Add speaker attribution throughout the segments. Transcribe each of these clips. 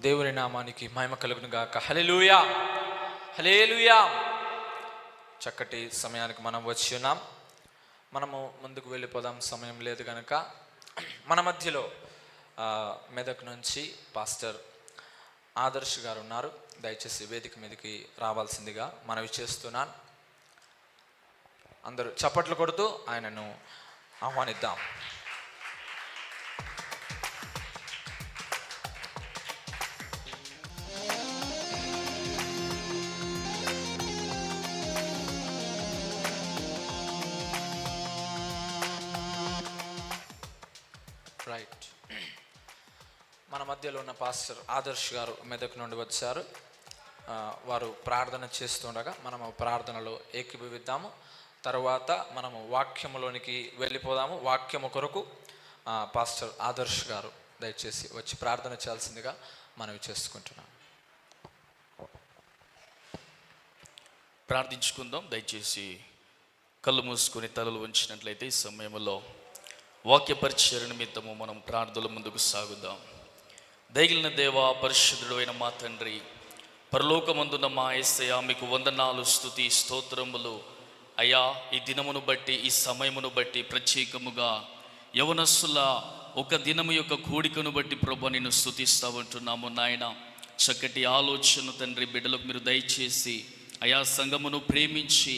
Speaker 1: దేవుని నామానికి మహిమ కలుగును గాక. హల్లెలూయా, హల్లెలూయా. చక్కటి సమయానికి మనం వచ్చి ఉన్నాం. మనము ముందుకు వెళ్ళిపోదాం, సమయం లేదు కనుక. మన మధ్యలో మెదక్ నుంచి పాస్టర్ ఆదర్శ్ గారు ఉన్నారు. దయచేసి వేదిక మీదకి రావాల్సిందిగా మనవి చేస్తున్నాను. అందరూ చప్పట్లు కొడుతూ ఆయనను ఆహ్వానిద్దాం. రైట్, మన మధ్యలో ఉన్న పాస్టర్ ఆదర్శ్ గారు మెదక్ నుండి వచ్చారు. వారు ప్రార్థన చేస్తుండగా మనము ప్రార్థనలో ఏకీభవిద్దాము. తర్వాత మనము వాక్యములోనికి వెళ్ళిపోదాము. వాక్యము కొరకు పాస్టర్ ఆదర్శ్ గారు దయచేసి వచ్చి ప్రార్థన చేయాల్సిందిగా మనవి చేసుకుంటున్నాను.
Speaker 2: ప్రార్థించుకుందాం. దయచేసి కళ్ళు మూసుకొని తలలు ఉంచినట్లయితే ఈ సమయంలో వాక్య పరిచర్య నిమిత్తము మనం ప్రార్థనల ముందుకు సాగుదాం. దయగలిగిన దేవా, పరిశుద్ధుడు అయిన మా తండ్రి, పరలోకమందున్న మా యేసయ్య, మీకు వందనాలు, స్తుతి, స్తోత్రములు అయ్యా. ఈ దినమును బట్టి, ఈ సమయమును బట్టి, ప్రత్యేకముగా యవనస్సుల ఒక దినము యొక్క కూడికను బట్టి ప్రభు నిన్ను స్తుతిస్తూ ఉంటున్నాము నాయన. చక్కటి ఆలోచన తండ్రి బిడ్డలకు మీరు దయచేసి అయా సంఘమును ప్రేమించి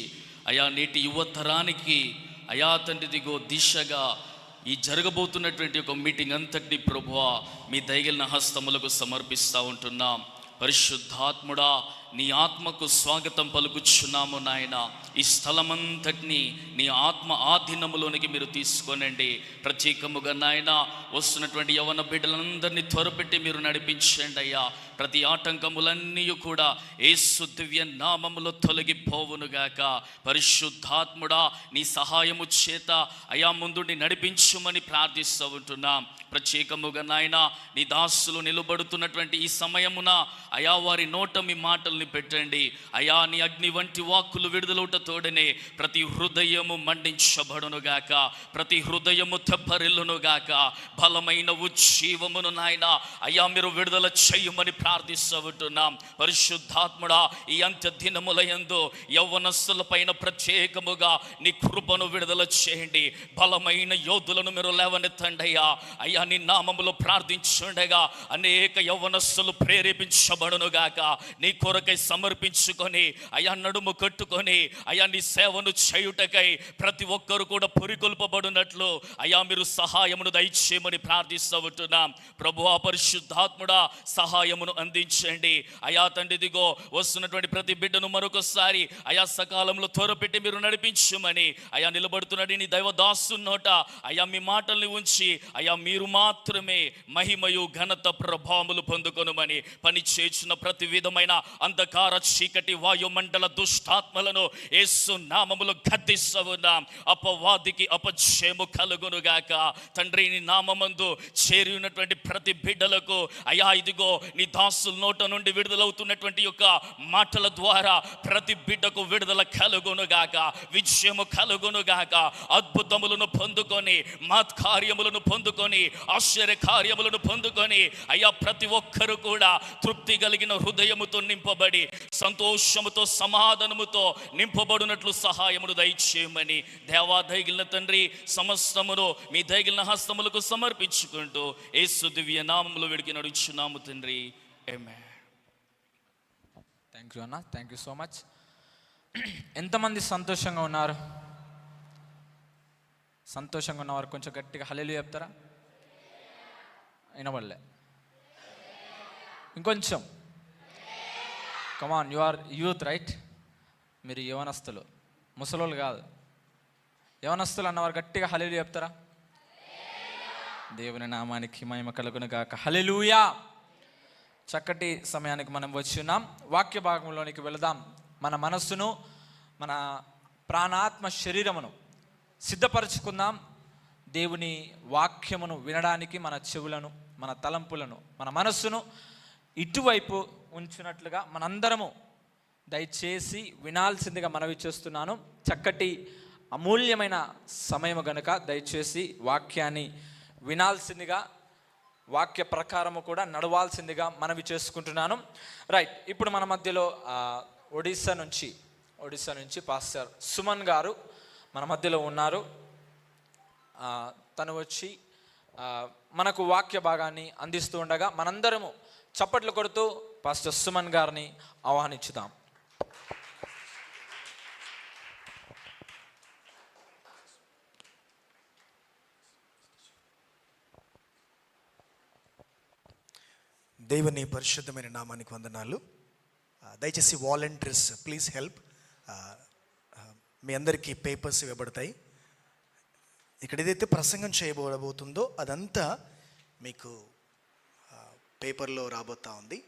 Speaker 2: అయా నేటి యువతరానికి అయా తండ్రి దిగో దిశగా ఈ జరగబోతున్నటువంటి ఒక మీటింగ్ అంతటినీ ప్రభువా మీ దయగలిగిన హస్తములకు సమర్పిస్తూ ఉంటున్నాం. పరిశుద్ధాత్ముడా, నీ ఆత్మకు స్వాగతం పలుకుచున్నాము నాయన. ఈ స్థలమంతటిని నీ ఆత్మ ఆధీనములోనికి మీరు తీసుకోనండి. ప్రత్యేకముగా నాయన వస్తున్నటువంటి యవన బిడ్డలందరినీ త్వరపెట్టి మీరు నడిపించండి అయ్యా. ప్రతి ఆటంకములన్నీ కూడా యేసు దివ్య నామములో తొలగిపోవునుగాక. పరిశుద్ధాత్ముడా, నీ సహాయము చేత అయా ముందుండి నడిపించుమని ప్రార్థిస్తూ ఉంటున్నాం. ప్రత్యేకముగా నాయన నీ దాసులు నిలబడుతున్నటువంటి ఈ సమయమున అయా వారి నోట మీ మాటల్ని పెట్టండి అయా. నీ అగ్ని వంటి వాక్కులు విడుదలవుట తోడనే ప్రతి హృదయము మండించబడునుగాక, ప్రతి హృదయము తెప్పరిల్లునుగాక. బలమైన ఉజ్జీవమును నాయన అయా మీరు విడుదల చెయ్యమని ప్రార్థిస్తూ ఉంటున్నాం. పరిశుద్ధాత్ముడా, ఈ అంత్య దినములయందు యవ్వనస్తుల పైన ప్రత్యేకముగా నీ కృపను విడుదల చేయండి. బలమైన యోధులను మీరు లేవనెత్తండి అయ్యా. అయ్యా నీ నామములో ప్రార్థించుండగా అనేక యవ్వనస్తులు ప్రేరేపించబడునుగాక. నీ కొరకై సమర్పించుకొని అయా నడుము కట్టుకొని అయా నీ సేవను చేయుటకై ప్రతి ఒక్కరు కూడా పురికొల్పబడినట్లు అయా మీరు సహాయమును దయచేయమని ప్రార్థిస్తూ ఉంటున్నాం. ప్రభువా, పరిశుద్ధాత్ముడా, సహాయమును అందించండి అయా. తండ్రి దిగో వస్తున్నటువంటి ప్రతి బిడ్డను మరొకసారి అయా సకాలంలో త్వరపెట్టి మీరు నడిపించమని అయా నిలబడుతున్నది నీ దైవదాసు నోట అయా మీ మాటల్ని ఉంచి అయా మీరు మాత్రమే మహిమయు ఘనత ప్రభావములు పొందుకొనుమని పని చేసిన ప్రతి విధమైన అంధకార చీకటి వాయుమండల దుష్టాత్మలను యేసు నామములో గద్దిస్తూ ఉన్నాం. అపవాదికి అపజయము కలుగునుగాక. తండ్రి, నీ నామమందు చేరి ఉన్నటువంటి ప్రతి బిడ్డలకు అయా ఇదిగో నీ దాసుల నోట నుండి విడుదలవుతున్నటువంటి యొక్క మాటల ద్వారా ప్రతి బిడ్డకు విడుదల కలుగునుగాక, విజయము కలుగునుగాక. అద్భుతములను పొందుకొని, మహత్కార్యములను పొందుకొని, ఆశ్చర్య కార్యములను పొందుకొని అయ్యా ప్రతి ఒక్కరు కూడా తృప్తి కలిగిన హృదయముతో నింపబడి సంతోషముతో సమాధానముతో నింపబడినట్లు సహాయమును దయచేయమని దేవా దయగిలిన తండ్రి సమస్తమును మీ దయగిలిన హస్తములకు సమర్పించుకుంటూ యేసు దివ్య నామములో వేడుకొని నడుచున్నాము తండ్రి. ఆమేన్.
Speaker 1: థ్యాంక్ యూ అన్న, థ్యాంక్ యూ సో మచ్. ఎంతమంది సంతోషంగా ఉన్నారు? సంతోషంగా ఉన్నవారు కొంచెం గట్టిగా హల్లెలూయా చెప్తారా? వినబడలే, ఇంకొంచెం. కమాన్, యు ఆర్ యూత్ రైట్? మీరు యవనస్తులు, ముసలోళ్ళు కాదు. యవనస్తులు అన్నవారు గట్టిగా హల్లెలూయా చెప్తారా? దేవుని నామానికి మహిమ కలుగును గాక. హల్లెలూయా. చక్కటి సమయానికి మనం వచ్చి ఉన్నాం. వాక్య భాగంలోనికి వెళదాం. మన మనస్సును, మన ప్రాణాత్మ శరీరమును సిద్ధపరచుకుందాం. దేవుని వాక్యమును వినడానికి మన చెవులను, మన తలంపులను, మన మనస్సును ఇటువైపు ఉంచినట్లుగా మనందరము దయచేసి వినాల్సిందిగా మనవి చేస్తున్నాను. చక్కటి అమూల్యమైన సమయం గనుక దయచేసి వాక్యాన్ని వినాల్సిందిగా వాక్య ప్రకారము కూడా నడవాల్సిందిగా మనవి చేసుకుంటున్నాను. రైట్, ఇప్పుడు మన మధ్యలో ఒడిస్సా నుంచి పాస్టర్ సుమన్ గారు మన మధ్యలో ఉన్నారు. తను వచ్చి మనకు వాక్య భాగాన్ని అందిస్తూ ఉండగా మనందరము చప్పట్లు కొడుతూ పాస్టర్ సుమన్ గారిని ఆహ్వానించుదాం.
Speaker 3: దేవుని పరిశుద్ధమైన నామానికి వందనాలు. దయచేసి వాలంటీర్స్ ప్లీజ్ హెల్ప్. మీ అందరికీ పేపర్స్ ఇవ్వబడతాయి. ఇక్కడ ఏదైతే ప్రసంగం చేయబోతుందో అదంతా మీకు పేపర్లో రాబోతా ఉంది.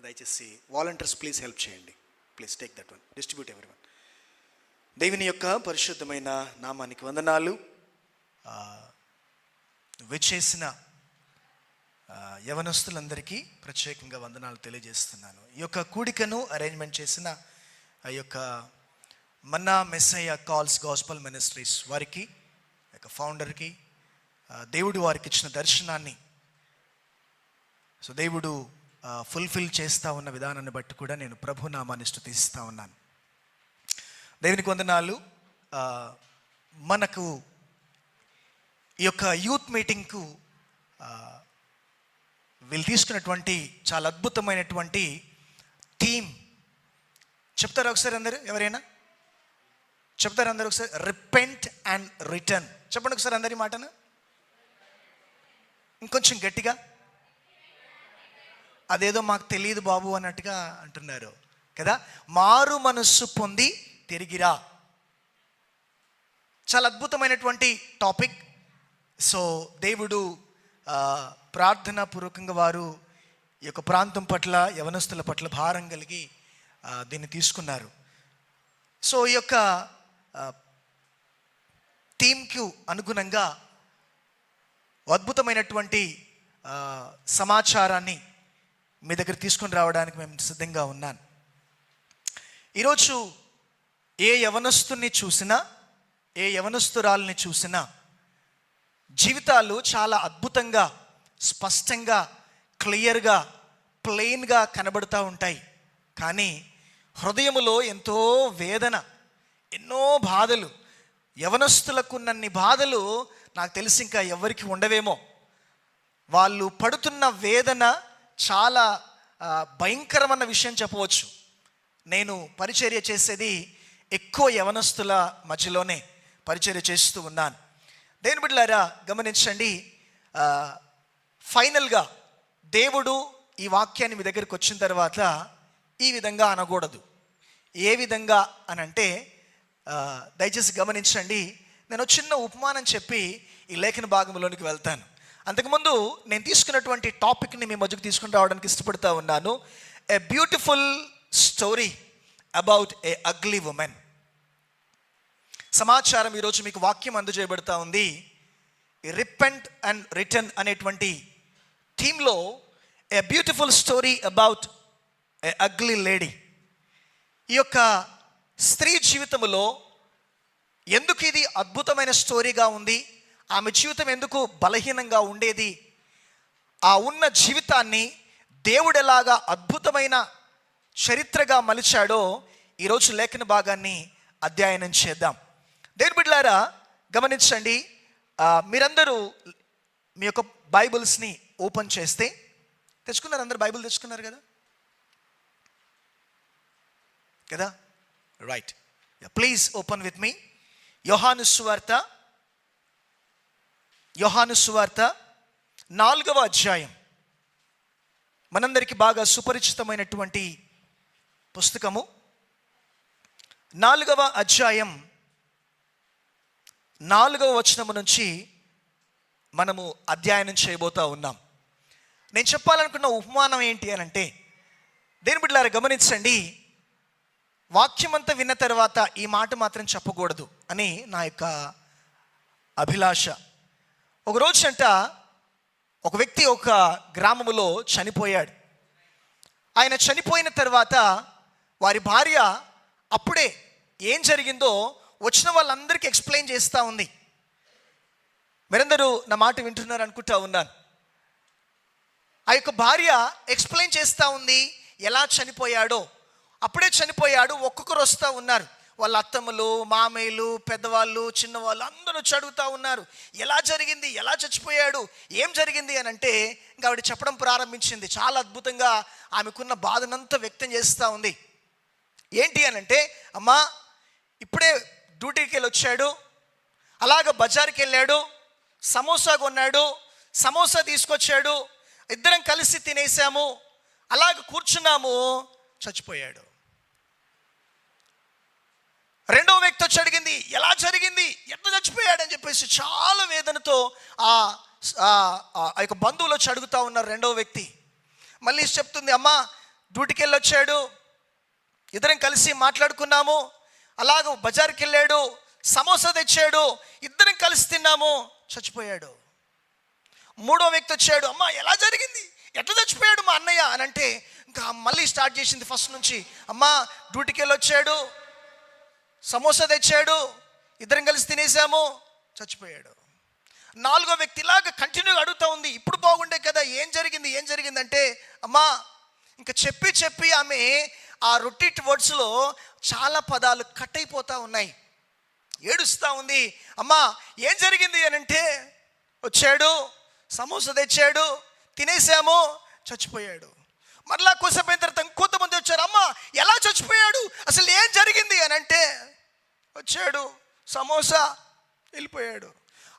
Speaker 3: దయచేసి వాలంటీర్స్ ప్లీజ్ హెల్ప్ చేయండి. Please take that one, distribute every one. దేవుని యొక్క పరిశుద్ధమైన నామానికి వందనాలు. విచ్చేసిన యవనస్తులందరికీ ప్రత్యేకంగా వందనాలు తెలియజేస్తున్నాను. ఈ యొక్క కూడికను అరేంజ్మెంట్ చేసిన ఆ యొక్క మన్నా మెస్సయ్య కాల్స్ గాస్పల్ మినిస్ట్రీస్ వారికి, యొక్క ఫౌండర్కి, దేవుడు వారికి ఇచ్చిన దర్శనాన్ని దేవుడు ఫుల్ఫిల్ చేస్తూ ఉన్న విధానాన్ని బట్టి కూడా నేను ప్రభు నామాన్ని స్తుతిస్తూ ఉన్నాను. దేవునికి వందనాలు. మనకు ఈ యొక్క యూత్ మీటింగ్కు వీళ్ళు తీసుకున్నటువంటి చాలా అద్భుతమైనటువంటి థీమ్ చెప్తారా ఒకసారి అందరూ? ఎవరైనా చెప్తారా అందరూ ఒకసారి? Repent and return. చెప్పండి ఒకసారి అందరి మాటను ఇంకొంచెం గట్టిగా. అదేదో మాకు తెలియదు బాబు అన్నట్టుగా అంటున్నారు కదా. మారు మనస్సు పొంది తిరిగిరా. చాలా అద్భుతమైనటువంటి టాపిక్. సో దేవుడు ప్రార్థనా పూర్వకంగా వారు ఈ యొక్క ప్రాంతం పట్ల, యవనస్తుల పట్ల భారం కలిగి దీన్ని తీసుకున్నారు. సో ఈ యొక్క థీమ్కు అనుగుణంగా అద్భుతమైనటువంటి సమాచారాన్ని మీ దగ్గర తీసుకొని రావడానికి మేము సిద్ధంగా ఉన్నాను. ఈరోజు ఏ యవనస్తుని చూసినా, ఏ యవనస్తురాలని చూసినా జీవితాలు చాలా అద్భుతంగా, స్పష్టంగా, క్లియర్గా, ప్లెయిన్గా కనబడుతూ ఉంటాయి. కానీ హృదయములో ఎంతో వేదన, ఎన్నో బాధలు. యవనస్తులకున్నన్ని బాధలు నాకు తెలిసి ఇంకా ఎవరికి ఉండవేమో. వాళ్ళు పడుతున్న వేదన చాలా భయంకరమైన విషయం చెప్పవచ్చు. నేను పరిచర్య చేసేది ఎక్కువ యవనస్తుల మధ్యలోనే పరిచర్య చేస్తూ ఉన్నాను. దేవుని బిడ్డలారా గమనించండి. ఫైనల్గా దేవుడు ఈ వాక్యాన్ని మీ దగ్గరికి వచ్చిన తర్వాత ఈ విధంగా అనకూడదు. ఏ విధంగా అని అంటే దయచేసి గమనించండి. నేను చిన్న ఉపమానం చెప్పి ఈ లేఖన భాగంలోనికి వెళ్తాను. అంతకుముందు నేను తీసుకున్నటువంటి టాపిక్ని మీ మధ్యకు తీసుకుని రావడానికి ఇష్టపడుతూ ఉన్నాను. ఏ beautiful story about a ugly women. సమాచారం ఈరోజు మీకు వాక్యం అందజేయబడతా ఉంది. రిపెంట్ అండ్ రిటర్న్ అనేటువంటి థీమ్లో a beautiful story about a ugly lady. ఈ యొక్క స్త్రీ జీవితంలో ఎందుకు ఇది అద్భుతమైన స్టోరీగా ఉంది, ఆమె జీవితం ఎందుకు బలహీనంగా ఉండేది, ఆ ఉన్న జీవితాన్ని దేవుడు ఎలాగా అద్భుతమైన చరిత్రగా మలిచాడో ఈరోజు లేఖన భాగాన్ని అధ్యయనం చేద్దాం. దేవుని బిడ్డలారా గమనించండి. మీరందరూ మీ యొక్క బైబిల్స్ని ఓపెన్ చేస్తే, తెచ్చుకున్నారు అందరు? బైబిల్ తెచ్చుకున్నారు కదా? Right, please open with me. యోహాను సువార్త 4వ అధ్యాయం. మనందరికీ బాగా సుపరిచితమైనటువంటి పుస్తకము. 4వ అధ్యాయం 4వ వచనము నుంచి మనము అధ్యయనం చేయబోతా ఉన్నాం. నేను చెప్పాలనుకున్న ఉపమానం ఏంటి అని అంటే, దేవుని బిడ్డలారా గమనించండి. వాక్యమంతా విన్న తర్వాత ఈ మాట మాత్రం చెప్పకూడదు అని నా యొక్క అభిలాష. ఒకరోజంట ఒక వ్యక్తి ఒక గ్రామములో చనిపోయాడు. ఆయన చనిపోయిన తర్వాత వారి భార్య అప్పుడే ఏం జరిగిందో వచ్చిన వాళ్ళందరికీ ఎక్స్ప్లెయిన్ చేస్తూ ఉంది. మీరందరూ నా మాట వింటున్నారు అనుకుంటా ఉన్నాను. ఆ యొక్క భార్య ఎక్స్ప్లెయిన్ చేస్తూ ఉంది ఎలా చనిపోయాడో. అప్పుడే చనిపోయాడు, ఒక్కొక్కరు వస్తూ ఉన్నారు, వాళ్ళ అత్తమ్మలు, మామయ్యలు, పెద్దవాళ్ళు, చిన్నవాళ్ళు అందరూ వచ్చి అడుగుతూ ఉన్నారు, ఎలా జరిగింది, ఎలా చచ్చిపోయాడు, ఏం జరిగింది అని అంటే ఇంకా ఆవిడ చెప్పడం ప్రారంభించింది. చాలా అద్భుతంగా ఆమెకున్న బాధనంతా వ్యక్తం చేస్తూ ఉంది. ఏంటి అని అంటే, అమ్మా ఇప్పుడే డ్యూటీకి వెళ్ళి వచ్చాడు, అలాగ బజార్కి వెళ్ళాడు, సమోసా కొన్నాడు, సమోసా తీసుకొచ్చాడు, ఇద్దరం కలిసి తినేసాము, అలాగ కూర్చున్నాము, చచ్చిపోయాడు. రెండవ వ్యక్తి వచ్చి అడిగింది, ఎలా జరిగింది, ఎట్లా చచ్చిపోయాడు అని చెప్పేసి చాలా వేదనతో ఆ యొక్క బంధువులు వచ్చి అడుగుతూ ఉన్నారు. రెండవ వ్యక్తి మళ్ళీ చెప్తుంది, అమ్మ డ్యూటీకి వెళ్ళి వచ్చాడు, ఇద్దరం కలిసి మాట్లాడుకున్నాము, అలాగ బజార్కి వెళ్ళాడు, సమోసా తెచ్చాడు, ఇద్దరం కలిసి తిన్నాము, చచ్చిపోయాడు. మూడో వ్యక్తి వచ్చాడు, అమ్మ ఎలా జరిగింది, ఎట్లా చచ్చిపోయాడు మా అన్నయ్య అని అంటే ఇంకా మళ్ళీ స్టార్ట్ చేసింది ఫస్ట్ నుంచి. అమ్మ డ్యూటీకి వెళ్ళి వచ్చాడు, సమోసా తెచ్చాడు, ఇద్దరం కలిసి తినేసాము, చచ్చిపోయాడు. నాలుగో వ్యక్తి ఇలాగ కంటిన్యూగా అడుగుతూ ఉంది, ఇప్పుడు బాగుండే కదా, ఏం జరిగింది అంటే, అమ్మా ఇంకా చెప్పి ఆమె ఆ రొటీట్ వర్డ్స్లో చాలా పదాలు కట్ అయిపోతూ ఉన్నాయి, ఏడుస్తూ ఉంది. అమ్మా ఏం జరిగింది అని అంటే, వచ్చాడు, సమోసా తెచ్చాడు, తినేసాము, చచ్చిపోయాడు. మరలా కోసపోయిన తర్వాత ఇంకొంతమంది వచ్చారు, అమ్మ ఎలా చచ్చిపోయాడు, అసలు ఏం జరిగింది అని అంటే, వచ్చాడు, సమోసా, వెళ్ళిపోయాడు.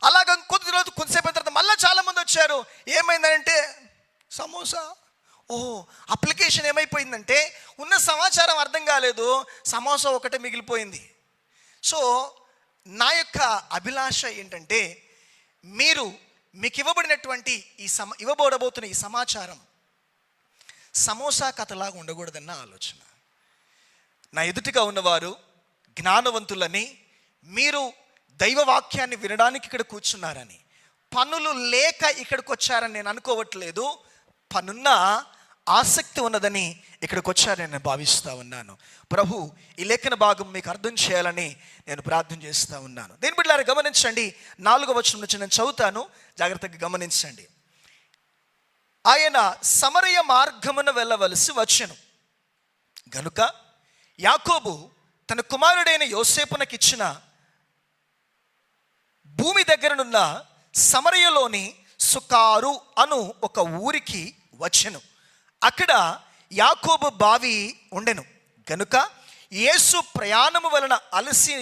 Speaker 3: అలాగ కొంతసేపు అయిన తర్వాత మళ్ళీ చాలామంది వచ్చారు, ఏమైందంటే సమోసా. ఓహో అప్లికేషన్ ఏమైపోయిందంటే ఉన్న సమాచారం అర్థం కాలేదు, సమోసా ఒకటే మిగిలిపోయింది. సో నా యొక్క అభిలాష ఏంటంటే, మీకు ఇవ్వబడినటువంటి ఇవ్వబడబోతున్న ఈ సమాచారం సమోసా కథలాగా ఉండకూడదన్న ఆలోచన. నా ఎదుటిగా ఉన్నవారు జ్ఞానవంతులని, మీరు దైవవాక్యాన్ని వినడానికి ఇక్కడ కూర్చున్నారని, పనులు లేక ఇక్కడికి వచ్చారని నేను అనుకోవట్లేదు, పనున్న ఆసక్తి ఉన్నదని ఇక్కడికి వచ్చారని నేను భావిస్తూ ఉన్నాను. ప్రభు ఈ లేఖన భాగం మీకు అర్థం చేయాలని నేను ప్రార్థన చేస్తూ ఉన్నాను. దేని బిడ్డలారా గమనించండి, 4వ వచనం నుంచి నేను చదువుతాను, జాగ్రత్తగా గమనించండి. ఆయన సమరయ మార్గమున వెళ్ళవలసి వచ్చెను గనుక యాకోబు తన కుమారుడైన యోసేపునకిచ్చిన భూమి దగ్గరనున్న సమరయలోని సుకారు అను ఒక ఊరికి వచ్చెను. అక్కడ యాకోబు బావి ఉండెను గనుక యేసు ప్రయాణము వలన అలసి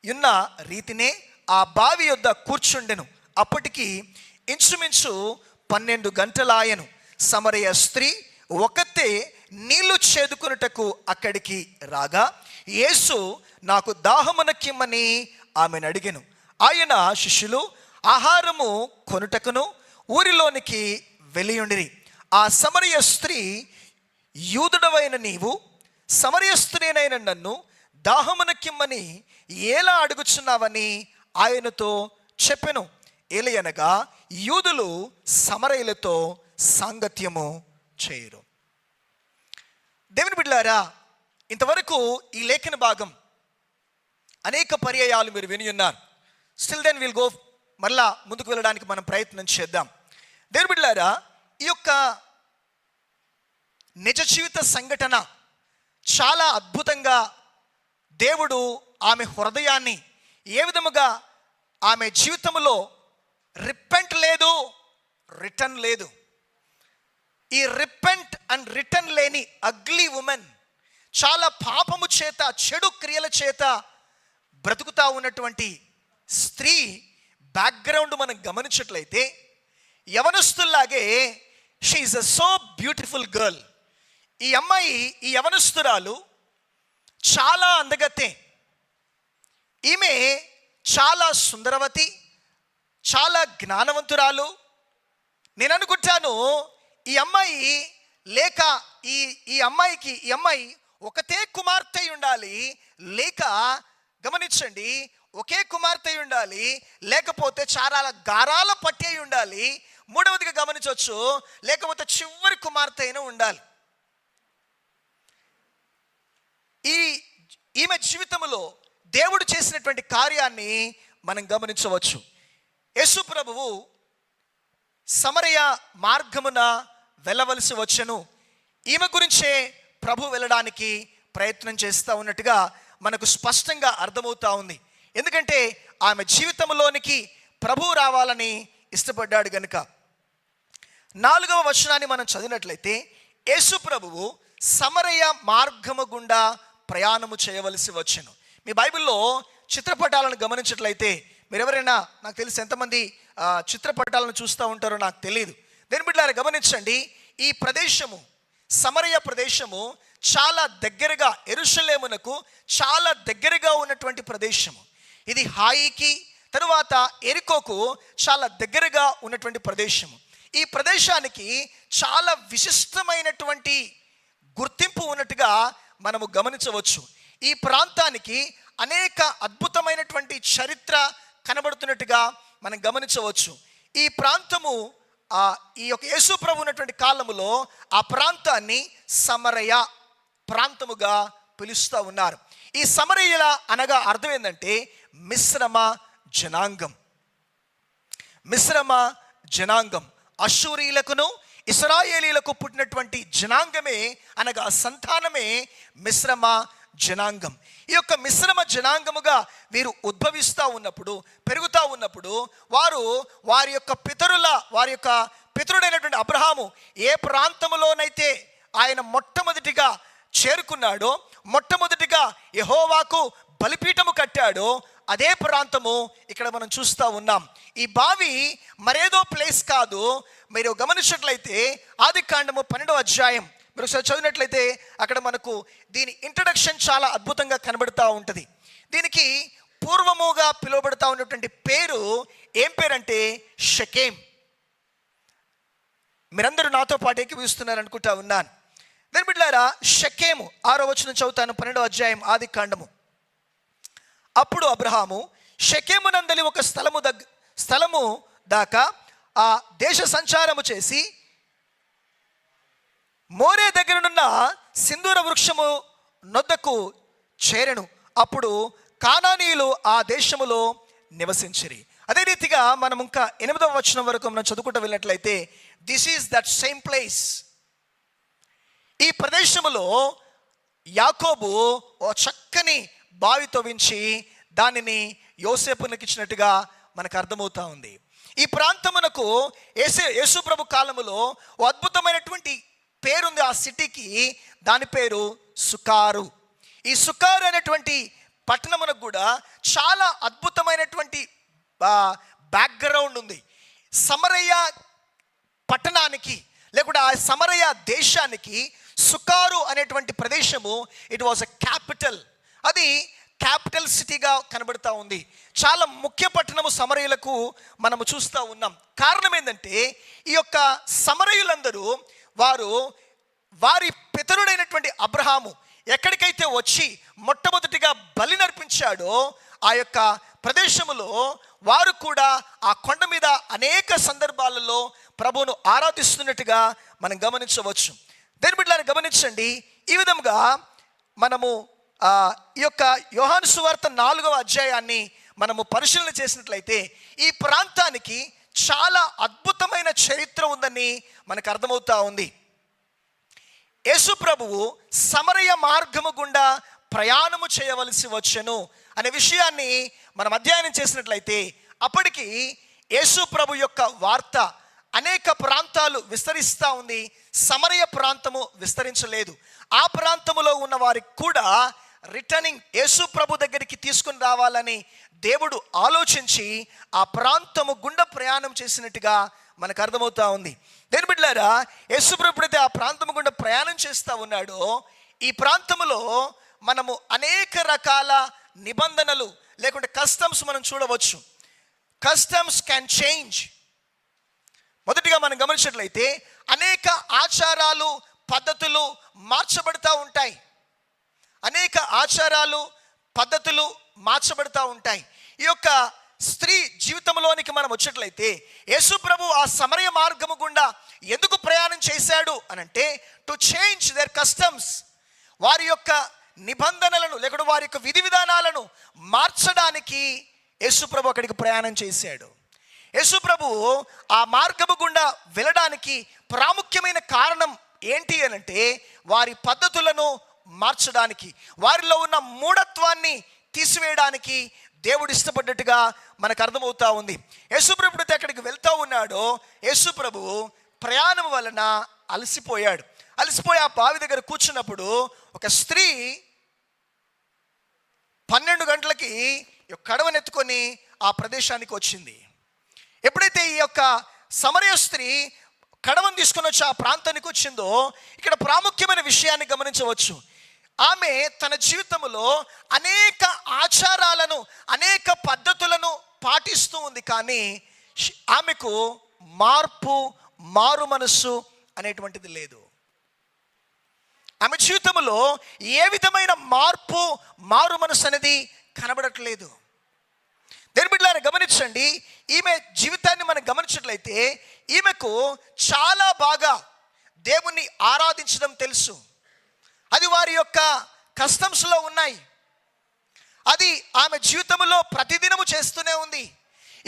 Speaker 3: ఉన్న రీతినే ఆ బావి యొద్ద కూర్చుండెను. అప్పటికి ఇంచుమించు 12 గంటలాయను. సమరయ స్త్రీ ఒకతే నీళ్లు చేదుకొనుటకు అక్కడికి రాగా యేసు నాకు దాహమునకిమ్మని ఆమెను అడిగెను. ఆయన శిష్యులు ఆహారము కొనుటకును ఊరిలోనికి వెళ్ళియుండిరి. ఆ సమరయ స్త్రీ, యూదుడవైన నీవు సమరయ స్త్రీనైన నన్ను దాహమునకిమ్మని ఎలా అడుగుచున్నావని ఆయనతో చెప్పెను. ఏలయనగా యూదులు సమరయులతో సాంగత్యము చేయరు. దేవుని బిడ్డలారా, ఇంతవరకు ఈ లేఖన భాగం అనేక పర్యాయాలు మీరు విని ఉన్నారు. స్టిల్ దెన్ విల్ గో, మళ్ళా ముందుకు వెళ్ళడానికి మనం ప్రయత్నం చేద్దాం. దేవుని బిడ్డలారా, ఈ యొక్క నిజ జీవిత సంఘటన చాలా అద్భుతంగా దేవుడు ఆమె హృదయాన్ని ఏ విధముగా, ఆమె జీవితంలో రిపెంట్ లేదు, రిటర్న్ లేదు. ఈ రిపెంట్ అండ్ రిటర్న్ లేని అగ్లీ ఉమెన్, చాలా పాపము చేత, చెడు క్రియల చేత బ్రతుకుతా ఉన్నటువంటి స్త్రీ బ్యాక్గ్రౌండ్ మనం గమనించట్లయితే, యవనస్తుల్లాగే she is a so beautiful girl. ఈ అమ్మాయి, ఈ యవనస్తురాలు చాలా అందగతే. ఈమె చాలా సుందరవతి, చాలా జ్ఞానవంతురాలు. నేను అనుకుంటాను ఈ అమ్మాయి లేక ఈ అమ్మాయి ఒకతే కుమార్తె ఉండాలి, లేక గమనించండి, ఒకే కుమార్తె ఉండాలి, లేకపోతే చాలా గారాల పట్టి ఉండాలి. మూడవదిగా గమనించవచ్చు, లేకపోతే చివరి కుమార్తె అయినా ఉండాలి. ఈమె జీవితంలో దేవుడు చేసినటువంటి కార్యాన్ని మనం గమనించవచ్చు. యేసు ప్రభువు సమరయ మార్గమున వెళ్ళవలసి వచ్చెను. ఈమె గురించే ప్రభు వెళ్ళడానికి ప్రయత్నం చేస్తూ ఉన్నట్టుగా మనకు స్పష్టంగా అర్థమవుతా ఉంది. ఎందుకంటే ఆమె జీవితంలోనికి ప్రభు రావాలని ఇష్టపడ్డాడు గనుక. 4వ వచనాన్ని మనం చదివినట్లయితే, యేసు ప్రభువు సమరయ మార్గము గుండా ప్రయాణము చేయవలసి వచ్చెను. మీ బైబిల్లో చిత్రపటాలను గమనించినట్లయితే, మీరు ఎవరైనా, నాకు తెలిసి ఎంతమంది చిత్రపటాలను చూస్తూ ఉంటారో నాకు తెలియదు. దేని బిడ్డలారా గమనించండి, ఈ ప్రదేశము సమరయ ప్రదేశము చాలా దగ్గరగా, యెరూషలేమునకు చాలా దగ్గరగా ఉన్నటువంటి ప్రదేశము. ఇది హాయికి తరువాత ఎరికోకు చాలా దగ్గరగా ఉన్నటువంటి ప్రదేశము. ఈ ప్రదేశానికి చాలా విశిష్టమైనటువంటి గుర్తింపు ఉన్నట్టుగా మనము గమనించవచ్చు. ఈ ప్రాంతానికి అనేక అద్భుతమైనటువంటి చరిత్ర కనబడుతున్నట్టుగా మనం గమనించవచ్చు. ఈ ప్రాంతము ఈ యొక్క యేసు ప్రభు ఉన్నటువంటి కాలములో ఆ ప్రాంతాన్ని సమరయ ప్రాంతముగా పిలుస్తూ ఉన్నారు. ఈ సమరయుల అనగా అర్థం ఏంటంటే మిశ్రమ జనాంగం. మిశ్రమ జనాంగం, అష్షూరీయులకును ఇశ్రాయేలీలకు పుట్టినటువంటి జనాంగమే అనగా సంతానమే మిశ్రమ జనాంగం. ఈ యొక్క మిశ్రమ జనాంగముగా వీరు ఉద్భవిస్తూ ఉన్నప్పుడు, పెరుగుతూ ఉన్నప్పుడు, వారి యొక్క పితరుడైనటువంటి అబ్రహాము ఏ ప్రాంతములోనైతే ఆయన మొట్టమొదటిగా చేరుకున్నాడో, మొట్టమొదటిగా యెహోవాకు బలిపీఠము కట్టాడో, అదే ప్రాంతము ఇక్కడ మనం చూస్తూ ఉన్నాం. ఈ బావి మరేదో ప్లేస్ కాదు. మీరు గమనించినట్లయితే ఆదికాండము 12వ అధ్యాయం మీరు ఒకసారి చదివినట్లయితే అక్కడ మనకు దీని ఇంట్రడక్షన్ చాలా అద్భుతంగా కనబడుతూ ఉంటుంది. దీనికి పూర్వముగా పిలువబడుతూ ఉన్నటువంటి పేరు ఏం పేరంటే షకేం. మీరందరూ నాతో పాటు ఏకీభవిస్తున్నారు అనుకుంటా ఉన్నాను. దాని బిడ్డలారా, షకేము 6వ వచనం చదువుతాను, 12వ అధ్యాయం ఆదికాండము. అప్పుడు అబ్రహాము షకేమునందలి ఒక స్థలము దాకా ఆ దేశ సంచారము చేసి మోరే దగ్గరనున్న సింధూర వృక్షము నొద్దకు చేరెను. అప్పుడు కానానీయులు ఆ దేశములో నివసించిరి. అదే రీతిగా మనం ఇంకా 8వ వచనం వరకు మనం చదువుకుంటూ వెళ్ళినట్లయితే, this is that same place. ఈ ప్రదేశములో యాకోబు ఓ చక్కని బావి తవ్వించి దానిని యోసేపునికి ఇచ్చినట్టుగా మనకు అర్థమవుతా ఉంది. ఈ ప్రాంతమునకు యేసు ప్రభు కాలములో ఓ అద్భుతమైనటువంటి పేరుంది ఆ సిటీకి. దాని పేరు సుకారు. ఈ సుకారు అనేటువంటి పట్టణమునకు కూడా చాలా అద్భుతమైనటువంటి బ్యాక్గ్రౌండ్ ఉంది. సమరయ పట్టణానికి లేకుంటే ఆ సమరయ దేశానికి సుకారు అనేటువంటి ప్రదేశము ఇట్ వాజ్ ఎ క్యాపిటల్. అది క్యాపిటల్ సిటీగా కనబడుతూ ఉంది. చాలా ముఖ్య పట్టణము సమరయులకు మనము చూస్తూ ఉన్నాం. కారణం ఏంటంటే ఈ యొక్క సమరయులందరూ వారి పితరుడైనటువంటి అబ్రహాము ఎక్కడికైతే వచ్చి మొట్టమొదటిగా బలి నర్పించాడో ఆ యొక్క ప్రదేశములో వారు కూడా ఆ కొండ మీద అనేక సందర్భాలలో ప్రభువును ఆరాధిస్తున్నట్టుగా మనం గమనించవచ్చు. దేని బిడ్డలారా గమనించండి, ఈ విధంగా మనము ఈ యొక్క యోహాను సువార్త 4వ అధ్యాయాన్ని మనము పరిశీలన చేసినట్లయితే ఈ ప్రాంతానికి చాలా అద్భుతమైన చరిత్ర ఉందని మనకు అర్థమవుతా ఉంది. యేసు ప్రభువు సమరయ మార్గము గుండా ప్రయాణము చేయవలసి వచ్చెను అనే విషయాన్ని మనం అధ్యయనం చేసినట్లయితే అప్పటికి యేసు ప్రభు యొక్క వార్త అనేక ప్రాంతాలు విస్తరిస్తూ ఉంది. సమరయ ప్రాంతము విస్తరించలేదు. ఆ ప్రాంతములో ఉన్న వారికి కూడా రిటర్నింగ్ యేసు ప్రభు దగ్గరికి తీసుకుని రావాలని దేవుడు ఆలోచించి ఆ ప్రాంతము గుండా ప్రయాణం చేసినట్టుగా మనకు అర్థమవుతా ఉంది. దేని బిడ్డలారా, యేసు ప్రభు ఎప్పుడైతే ఆ ప్రాంతము గుండా ప్రయాణం చేస్తూ ఉన్నాడో ఈ ప్రాంతములో మనము అనేక రకాల నిబంధనలు లేకుంటే కస్టమ్స్ మనం చూడవచ్చు. Customs can change. మొదటిగా మనం గమనించినట్లయితే అనేక ఆచారాలు పద్ధతులు మార్చబడుతూ ఉంటాయి. అనేక ఆచారాలు పద్ధతులు మార్చబడుతూ ఉంటాయి. ఈ యొక్క స్త్రీ జీవితంలోనికి మనం వచ్చినట్లయితే యేసు ప్రభు ఆ సమరయ మార్గము గుండా ఎందుకు ప్రయాణం చేశాడు అనంటే టు చేంజ్ దేర్ కస్టమ్స్. వారి యొక్క నిబంధనలను లేకపోతే వారి యొక్క విధి విధానాలను మార్చడానికి యేసు ప్రభు అక్కడికి ప్రయాణం చేశాడు. యేసు ప్రభువు ఆ మార్గము గుండా వెళ్ళడానికి ప్రాముఖ్యమైన కారణం ఏంటి అనంటే వారి పద్ధతులను మార్చడానికి, వారిలో ఉన్న మూఢత్వాన్ని తీసివేయడానికి దేవుడు ఇష్టపడ్డట్టుగా మనకు అర్థమవుతా ఉంది. యేసుప్రభు ఎక్కడికి వెళ్తూ ఉన్నాడో, యేసుప్రభు ప్రయాణం వలన అలసిపోయాడు. అలసిపోయి ఆ బావి దగ్గర కూర్చున్నప్పుడు ఒక స్త్రీ 12 గంటలకి కడవనెత్తుకొని ఆ ప్రదేశానికి వచ్చింది. ఎప్పుడైతే ఈ యొక్క సమరయ స్త్రీ కడవను తీసుకొని వచ్చి ఆ ప్రాంతానికి వచ్చిందో, ఇక్కడ ప్రాముఖ్యమైన విషయాన్ని గమనించవచ్చు. ఆమె తన జీవితంలో అనేక ఆచారాలను, అనేక పద్ధతులను పాటిస్తూ ఉంది, కానీ ఆమెకు మారు మనస్సు అనేటువంటిది లేదు. ఆమె జీవితంలో ఏ విధమైన మారు మనస్సు అనేది కనబడట్లేదు. దేని బిడ్డలారా గమనించండి, ఈమె జీవితాన్ని మనం గమనించినట్లయితే ఈమెకు చాలా బాగా దేవుణ్ణి ఆరాధించడం తెలుసు. అది వారి యొక్క కస్టమ్స్లో ఉన్నాయి. అది ఆమె జీవితంలో ప్రతిదినము చేస్తూనే ఉంది.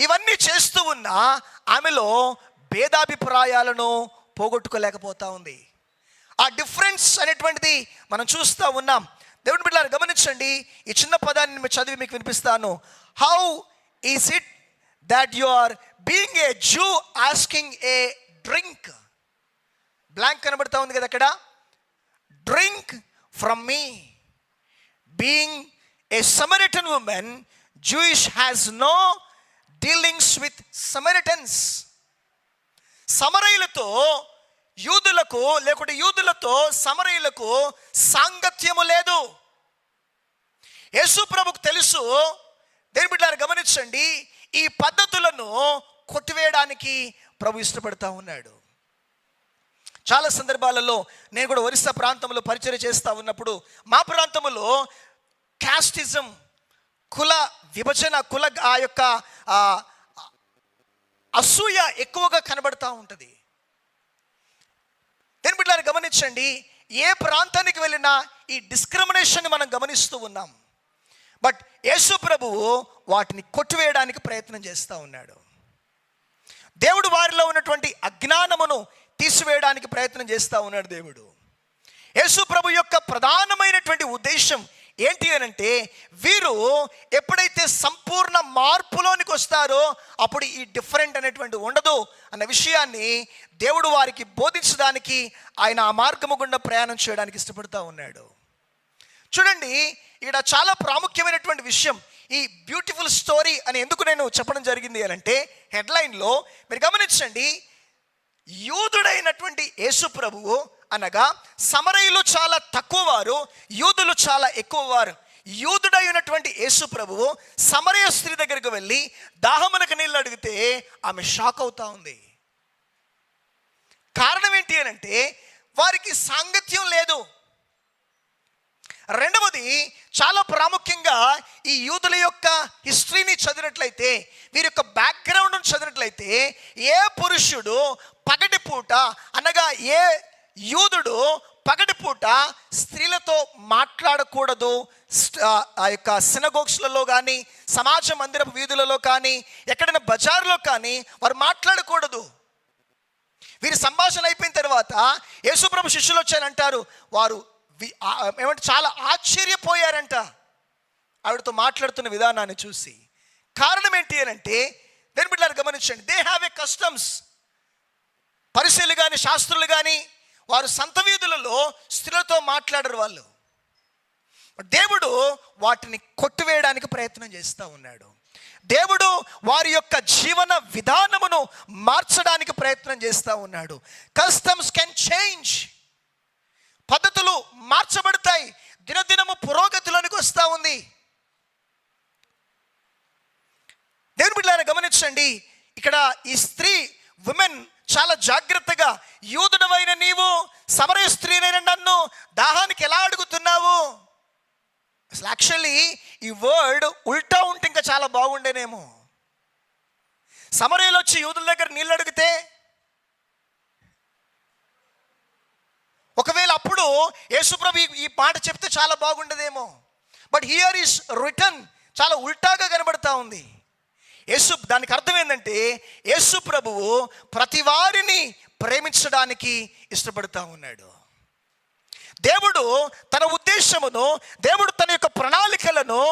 Speaker 3: ఇవన్నీ చేస్తూ ఉన్న ఆమెలో భేదాభిప్రాయాలను పోగొట్టుకోలేకపోతా ఉంది. ఆ డిఫరెన్స్ అనేటువంటిది మనం చూస్తూ ఉన్నాం. దేవుని బిడ్డలారా గమనించండి, ఈ చిన్న పదాన్ని చదివి మీకు వినిపిస్తాను. How is it that you are being a Jew asking a drink. Blank కనబడతా ఉంది కదా అక్కడ. Drink from me. Being a Samaritan woman, Jewish has no dealings with Samaritans. సమరయులతో యూదులకు, లేకుంటే యూదులతో సమరయులకు సాంగత్యము లేదు. యేసు ప్రభుకు తెలుసు. దేని బిడ్డలారా గమనించండి, ఈ పద్ధతులను కొట్టివేయడానికి ప్రభు ఇష్టపడతా ఉన్నాడు. చాలా సందర్భాలలో నేను కూడా ఒరిస్సా ప్రాంతంలో పరిచయం చేస్తూ ఉన్నప్పుడు, మా ప్రాంతంలో క్యాస్టిజం, కుల విభజన, ఆ యొక్క అసూయ ఎక్కువగా కనబడతా ఉంటుంది. దేని బిడ్డలారా గమనించండి, ఏ ప్రాంతానికి వెళ్ళినా ఈ డిస్క్రిమినేషన్ మనం గమనిస్తూ ఉన్నాం. బట్ యేసు ప్రభువు వాటిని కొట్టివేయడానికి ప్రయత్నం చేస్తూ ఉన్నాడు. దేవుడు వారిలో ఉన్నటువంటి అజ్ఞానమును తీసివేయడానికి ప్రయత్నం చేస్తూ ఉన్నాడు దేవుడు. యేసు ప్రభు యొక్క ప్రధానమైనటువంటి ఉద్దేశం ఏంటి అనంటే, వీరు ఎప్పుడైతే సంపూర్ణ మార్పులోనికి వస్తారో అప్పుడు ఈ డిఫరెంట్ అనేటువంటి ఉండదు అన్న విషయాన్ని దేవుడు వారికి బోధించడానికి ఆయన ఆ మార్గము గుండా ప్రయాణం చేయడానికి ఇష్టపడుతూ ఉన్నాడు. చూడండి, ఇక్కడ చాలా ప్రాముఖ్యమైనటువంటి విషయం. ఈ బ్యూటిఫుల్ స్టోరీ అని ఎందుకు నేను చెప్పడం జరిగింది అనంటే, హెడ్లైన్లో మీరు గమనించండి, యూదుడైనటువంటి యేసు ప్రభువు అనగా సమరయులు చాలా తక్కువ వారు, యూదులు చాలా ఎక్కువ వారు. యూదుడైనటువంటి యేసు ప్రభువు సమరయ స్త్రీ దగ్గరికి వెళ్ళి దాహమునకు నీళ్ళు అడిగితే ఆమె షాక్ అవుతా ఉంది. కారణం ఏంటి అనంటే వారికి సాంగత్యం లేదు. రెండవది, చాలా ప్రాముఖ్యంగా ఈ యూదుల యొక్క హిస్టరీని చదివినట్లయితే, వీరి యొక్క బ్యాక్గ్రౌండ్ను చదివినట్లయితే, ఏ పురుషుడు పగటిపూట అనగా ఏ యూదుడు పగటిపూట స్త్రీలతో మాట్లాడకూడదు. ఆ యొక్క సినగోగ్స్లలో కానీ, సమాజ మందిరపు వీధులలో కానీ, ఎక్కడైనా బజార్లో కానీ వారు మాట్లాడకూడదు. వీరి సంభాషణ అయిపోయిన తర్వాత యేసుప్రభు శిష్యులు వచ్చారంటారు, వారు ఏమంటే చాలా ఆశ్చర్యపోయారంట ఆవిడతో మాట్లాడుతున్న విధానాన్ని చూసి. కారణం ఏంటి అని అంటే, దేని బిడ్డలారా గమనించండి, దే హ్యావ్ ఏ కస్టమ్స్. పరిసయ్యులు కానీ, శాస్త్రులు కానీ వారు సంత వీధులలో స్త్రీలతో మాట్లాడరు వాళ్ళు. దేవుడు వాటిని కొట్టివేయడానికి ప్రయత్నం చేస్తూ ఉన్నాడు. దేవుడు వారి యొక్క జీవన విధానమును మార్చడానికి ప్రయత్నం చేస్తూ ఉన్నాడు. Customs can change. పద్ధతులు మార్చబడతాయి. దినదినము పురోగతిలోనికి వస్తూ ఉంది. దేవుని బిడ్డలారా గమనించండి, ఇక్కడ ఈ స్త్రీ ఉమెన్ చాలా జాగ్రత్తగా, యూదుడవైన నీవు సమరయ స్త్రీనైన నన్ను దాహానికి ఎలా అడుగుతున్నావు? అసలు యాక్చువల్లీ ఈ వర్డ్ ఉల్టా ఉంటే ఇంకా చాలా బాగుండేనేమో. సమరయలు వచ్చి యూదుల దగ్గర నీళ్ళు అడిగితే, ఒకవేళ అప్పుడు యేసుప్రభు ఈ మాట చెప్తే చాలా బాగుండేదేమో. బట్ హియర్ ఈస్ రిటర్న్ చాలా ఉల్టాగా కనబడతా ఉంది. దానికి అర్థం ఏంటంటే యేసు ప్రభువు ప్రతి వారిని ప్రేమించడానికి ఇష్టపడుతూ ఉన్నాడు. దేవుడు తన ఉద్దేశమును, దేవుడు తన యొక్క ప్రణాళికలను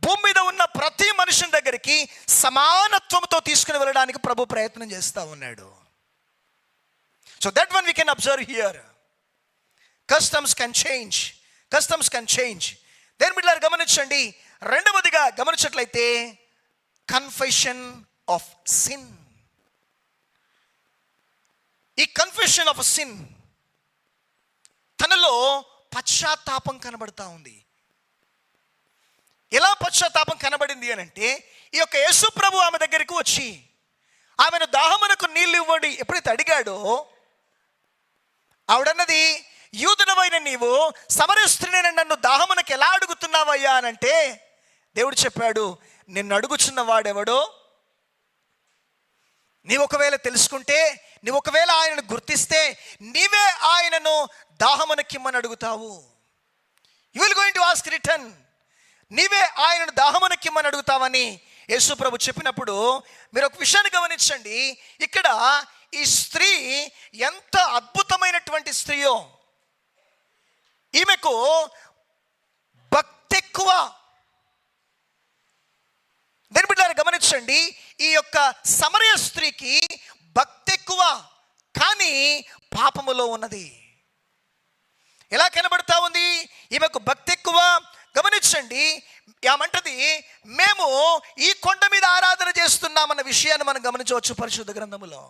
Speaker 3: భూమి మీద ఉన్న ప్రతి మనుషుని దగ్గరికి సమానత్వంతో తీసుకుని వెళ్ళడానికి ప్రభు ప్రయత్నం చేస్తూ ఉన్నాడు. So that one we can observe here. Customs can change. దేని బిడ్డలారా గమనించండి. రెండవదిగా గమనించట్లయితే కన్ఫెషన్ ఆఫ్ సిన్. ఈ కన్ఫెషన్ ఆఫ్ సిన్ తనలో పశ్చాత్తాపం కనబడతా ఉంది. ఎలా పశ్చాత్తాపం కనబడింది అని అంటే, ఈ యొక్క యేసు ప్రభు ఆమె దగ్గరికి వచ్చి ఆమెను దాహమునకు నీళ్ళు ఇవ్వండి ఎప్పుడైతే అడిగాడో, ఆవిడన్నది, యూదుడవైన నీవు సమరయ స్త్రీని నన్ను దాహమునకు ఎలా అడుగుతున్నావయ్యా అని అంటే, దేవుడు చెప్పాడు, నిన్ను అడుగుచున్న వాడెవడో నీవు ఒకవేళ తెలుసుకుంటే, నీవు ఒకవేళ ఆయనను గుర్తిస్తే, నీవే ఆయనను దాహమునకిమ్మని అడుగుతావు. You will going to ask return. నీవే ఆయనను దాహమునకిమ్మని అడుగుతావని యేసు ప్రభు చెప్పినప్పుడు, మీరు ఒక విషయాన్ని గమనించండి. ఇక్కడ ఈ స్త్రీ ఎంత అద్భుతమైనటువంటి స్త్రీయో. ఈమెకు భక్తి ఎక్కువ. దేని బిడ్డలారా గమనించండి, ఈ యొక్క సమరయ స్త్రీకి భక్తి ఎక్కువ, కానీ పాపములో ఉన్నది. ఎలా కనబడతా ఉంది? ఈమెకు భక్తి ఎక్కువ. గమనించండి, ఏమంటది, మేము ఈ కొండ మీద ఆరాధన చేస్తున్నామన్న విషయాన్ని మనం గమనించవచ్చు పరిశుద్ధ గ్రంథములో.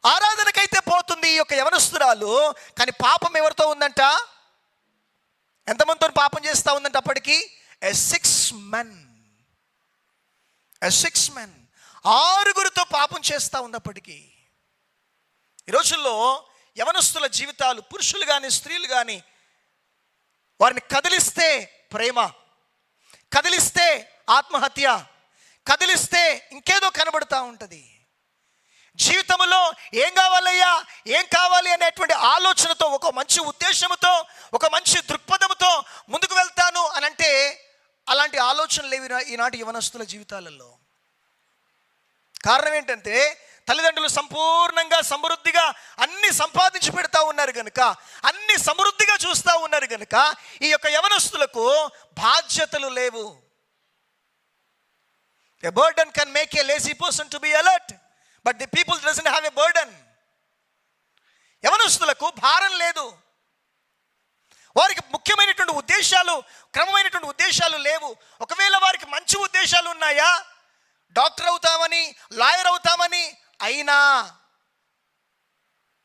Speaker 3: ఆరాధనకైతే పోతుంది ఈ యొక్క యవనస్తురాలు, కానీ పాపం ఎవరితో ఉందంట? ఎంతమందితో పాపం చేస్తూ ఉందంట అప్పటికి? Six men. 6 పాపం చేస్తూ ఉన్నప్పటికీ. ఈ రోజుల్లో యవనస్తుల జీవితాలు, పురుషులు కానీ స్త్రీలు కానీ, వారిని కదిలిస్తే ప్రేమ, కదిలిస్తే ఆత్మహత్య, కదిలిస్తే ఇంకేదో కనబడుతూ ఉంటుంది. జీవితంలో ఏం కావాలయ్యా, ఏం కావాలి అనేటువంటి ఆలోచనతో, ఒక మంచి ఉద్దేశంతో, ఒక మంచి దృక్పథంతో ముందుకు వెళ్తాను అని అంటే, అలాంటి ఆలోచనలు లేవి ఈనాటి యవనస్తుల జీవితాలలో. కారణం ఏంటంటే, తల్లిదండ్రులు సంపూర్ణంగా సమృద్ధిగా అన్ని సంపాదించి పెడతా ఉన్నారు కనుక, అన్ని సమృద్ధిగా చూస్తూ ఉన్నారు కనుక, ఈ యొక్క యవనస్తులకు బాధ్యతలు లేవు. A burden can make a lazy person to be alert, but the people doesn't have a burden. యవనస్తులకు భారం లేదు. వారికి ముఖ్యమైనటువంటి ఉద్దేశాలు, క్రమమైనటువంటి ఉద్దేశాలు లేవు. ఒకవేళ వారికి మంచి ఉద్దేశాలు ఉన్నాయా, డాక్టర్ అవుతామని, లాయర్ అవుతామని, అయినా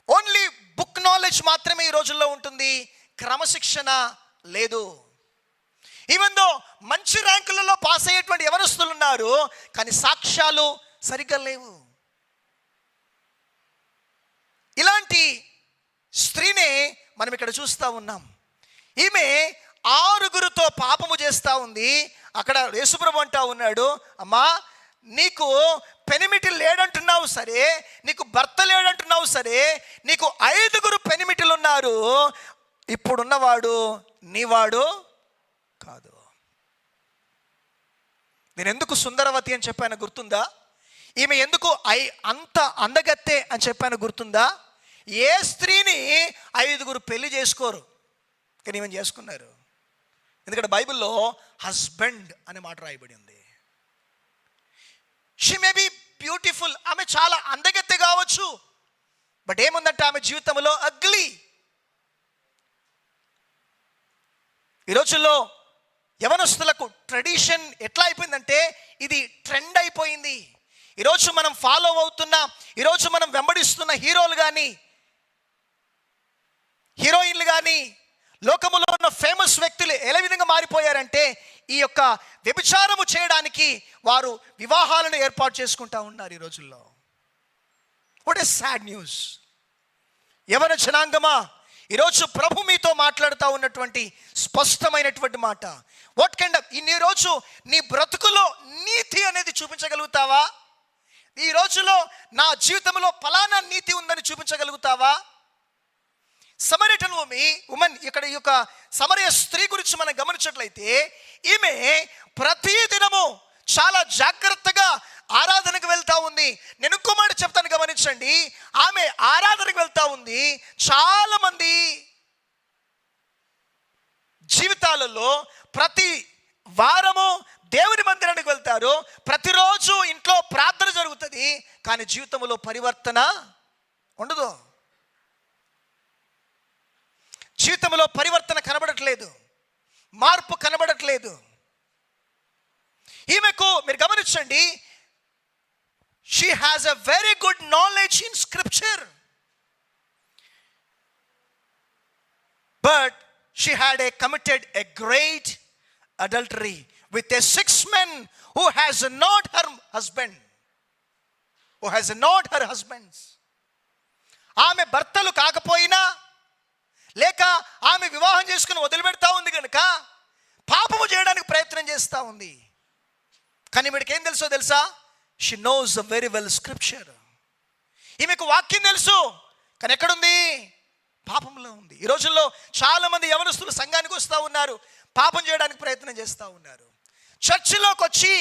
Speaker 3: ఓన్లీ బుక్ నాలెడ్జ్ మాత్రమే ఈ రోజుల్లో ఉంటుంది, క్రమశిక్షణ లేదు. ఈవెన్ దో మంచి ర్యాంకులలో పాస్ అయ్యేటువంటి యవనస్తులు ఉన్నారు, కానీ సాక్ష్యాలు సరిగ్గా లేవు. ఇలాంటి స్త్రీనే మనం ఇక్కడ చూస్తూ ఉన్నాం. ఈమె 6 పాపము చేస్తూ ఉంది. అక్కడ యేసుప్రభు అంటా ఉన్నాడు, అమ్మా నీకు పెనిమిటి లేడంటున్నావు సరే, నీకు భర్త లేడంటున్నావు సరే, నీకు 5 పెనిమిటిలు ఉన్నారు, ఇప్పుడున్నవాడు నీవాడు కాదు. నేను ఎందుకు సుందరవతి అని చెప్పాను గుర్తుందా? ఈమె ఎందుకు అంత అందగత్తె అని చెప్పాను గుర్తుందా? ఏ స్త్రీని 5 పెళ్లి చేసుకోరు, కానీ ఈమెను చేసుకున్నారు. ఎందుకంటే బైబిల్లో హస్బెండ్ అనే మాట రాయబడి ఉంది. షీ మే బి బ్యూటిఫుల్, ఆమె చాలా అందగత్తె కావచ్చు, బట్ ఏముందంటే ఆమె జీవితంలో అగ్లీ. ఈ రోజుల్లో యవనస్తులకు ట్రెడిషన్ ఎట్లా అయిపోయిందంటే, ఇది ట్రెండ్ అయిపోయింది. ఈరోజు మనం ఫాలో అవుతున్న, ఈరోజు మనం వెంబడిస్తున్న హీరోలు కానీ, హీరోయిన్లు కానీ, లోకములో ఉన్న ఫేమస్ వ్యక్తులు ఏ విధంగా మారిపోయారంటే, ఈ యొక్క వ్యభిచారము చేయడానికి వారు వివాహాలను ఏర్పాటు చేసుకుంటా ఉన్నారు ఈ రోజుల్లో. What a sad news. యవన జనాంగమా, ఈరోజు ప్రభు మీతో మాట్లాడుతూ ఉన్నటువంటి స్పష్టమైనటువంటి మాట, వాట్ కైండ్ ఆఫ్, ఈ రోజు నీ బ్రతుకులో నీతి అనేది చూపించగలుగుతావా? ఈ రోజులో నా జీవితంలో ఫలానా నీతి ఉందని చూపించగలుగుతావా? సమరియన్ ఉమెన్, ఇక్కడ ఈ యొక్క సమరయ స్త్రీ గురించి మనం గమనించినట్లయితే, ఈమె ప్రతి దినము చాలా జాగ్రత్తగా ఆరాధనకు వెళ్తా ఉంది. నేను ఇంకో మాట చెప్తాను, గమనించండి. ఆమె ఆరాధనకు వెళ్తా ఉంది. చాలా మంది జీవితాలలో ప్రతి వారము దేవుని మందిరానికి వెళ్తారు, ప్రతిరోజు ఇంట్లో ప్రార్థన జరుగుతుంది, కానీ జీవితంలో పరివర్తన ఉండదు. జీవితంలో పరివర్తన కనబడట్లేదు, మార్పు కనబడట్లేదు. ఈమెకు మీరు గమనించండి, she has a very good knowledge in scripture, but she had committed a great adultery with a 6 men who has not her husbands. ఆమె భర్తలు కాకపోయినా, లేక ఆమె వివాహం చేసుకుని వదిలిపెడతా ఉంది కనుక పాపము చేయడానికి ప్రయత్నం చేస్తూ ఉంది. కానీ వీడికి ఏం తెలుసా? She knows very well scripture. ఈమెకు వాక్యం తెలుసు, కానీ ఎక్కడుంది? పాపంలో ఉంది. ఈ రోజుల్లో చాలా మంది యవనస్తులు సంఘానికి వస్తూ ఉన్నారు, పాపం చేయడానికి ప్రయత్నం చేస్తూ ఉన్నారు. చర్చిలోకి వచ్చి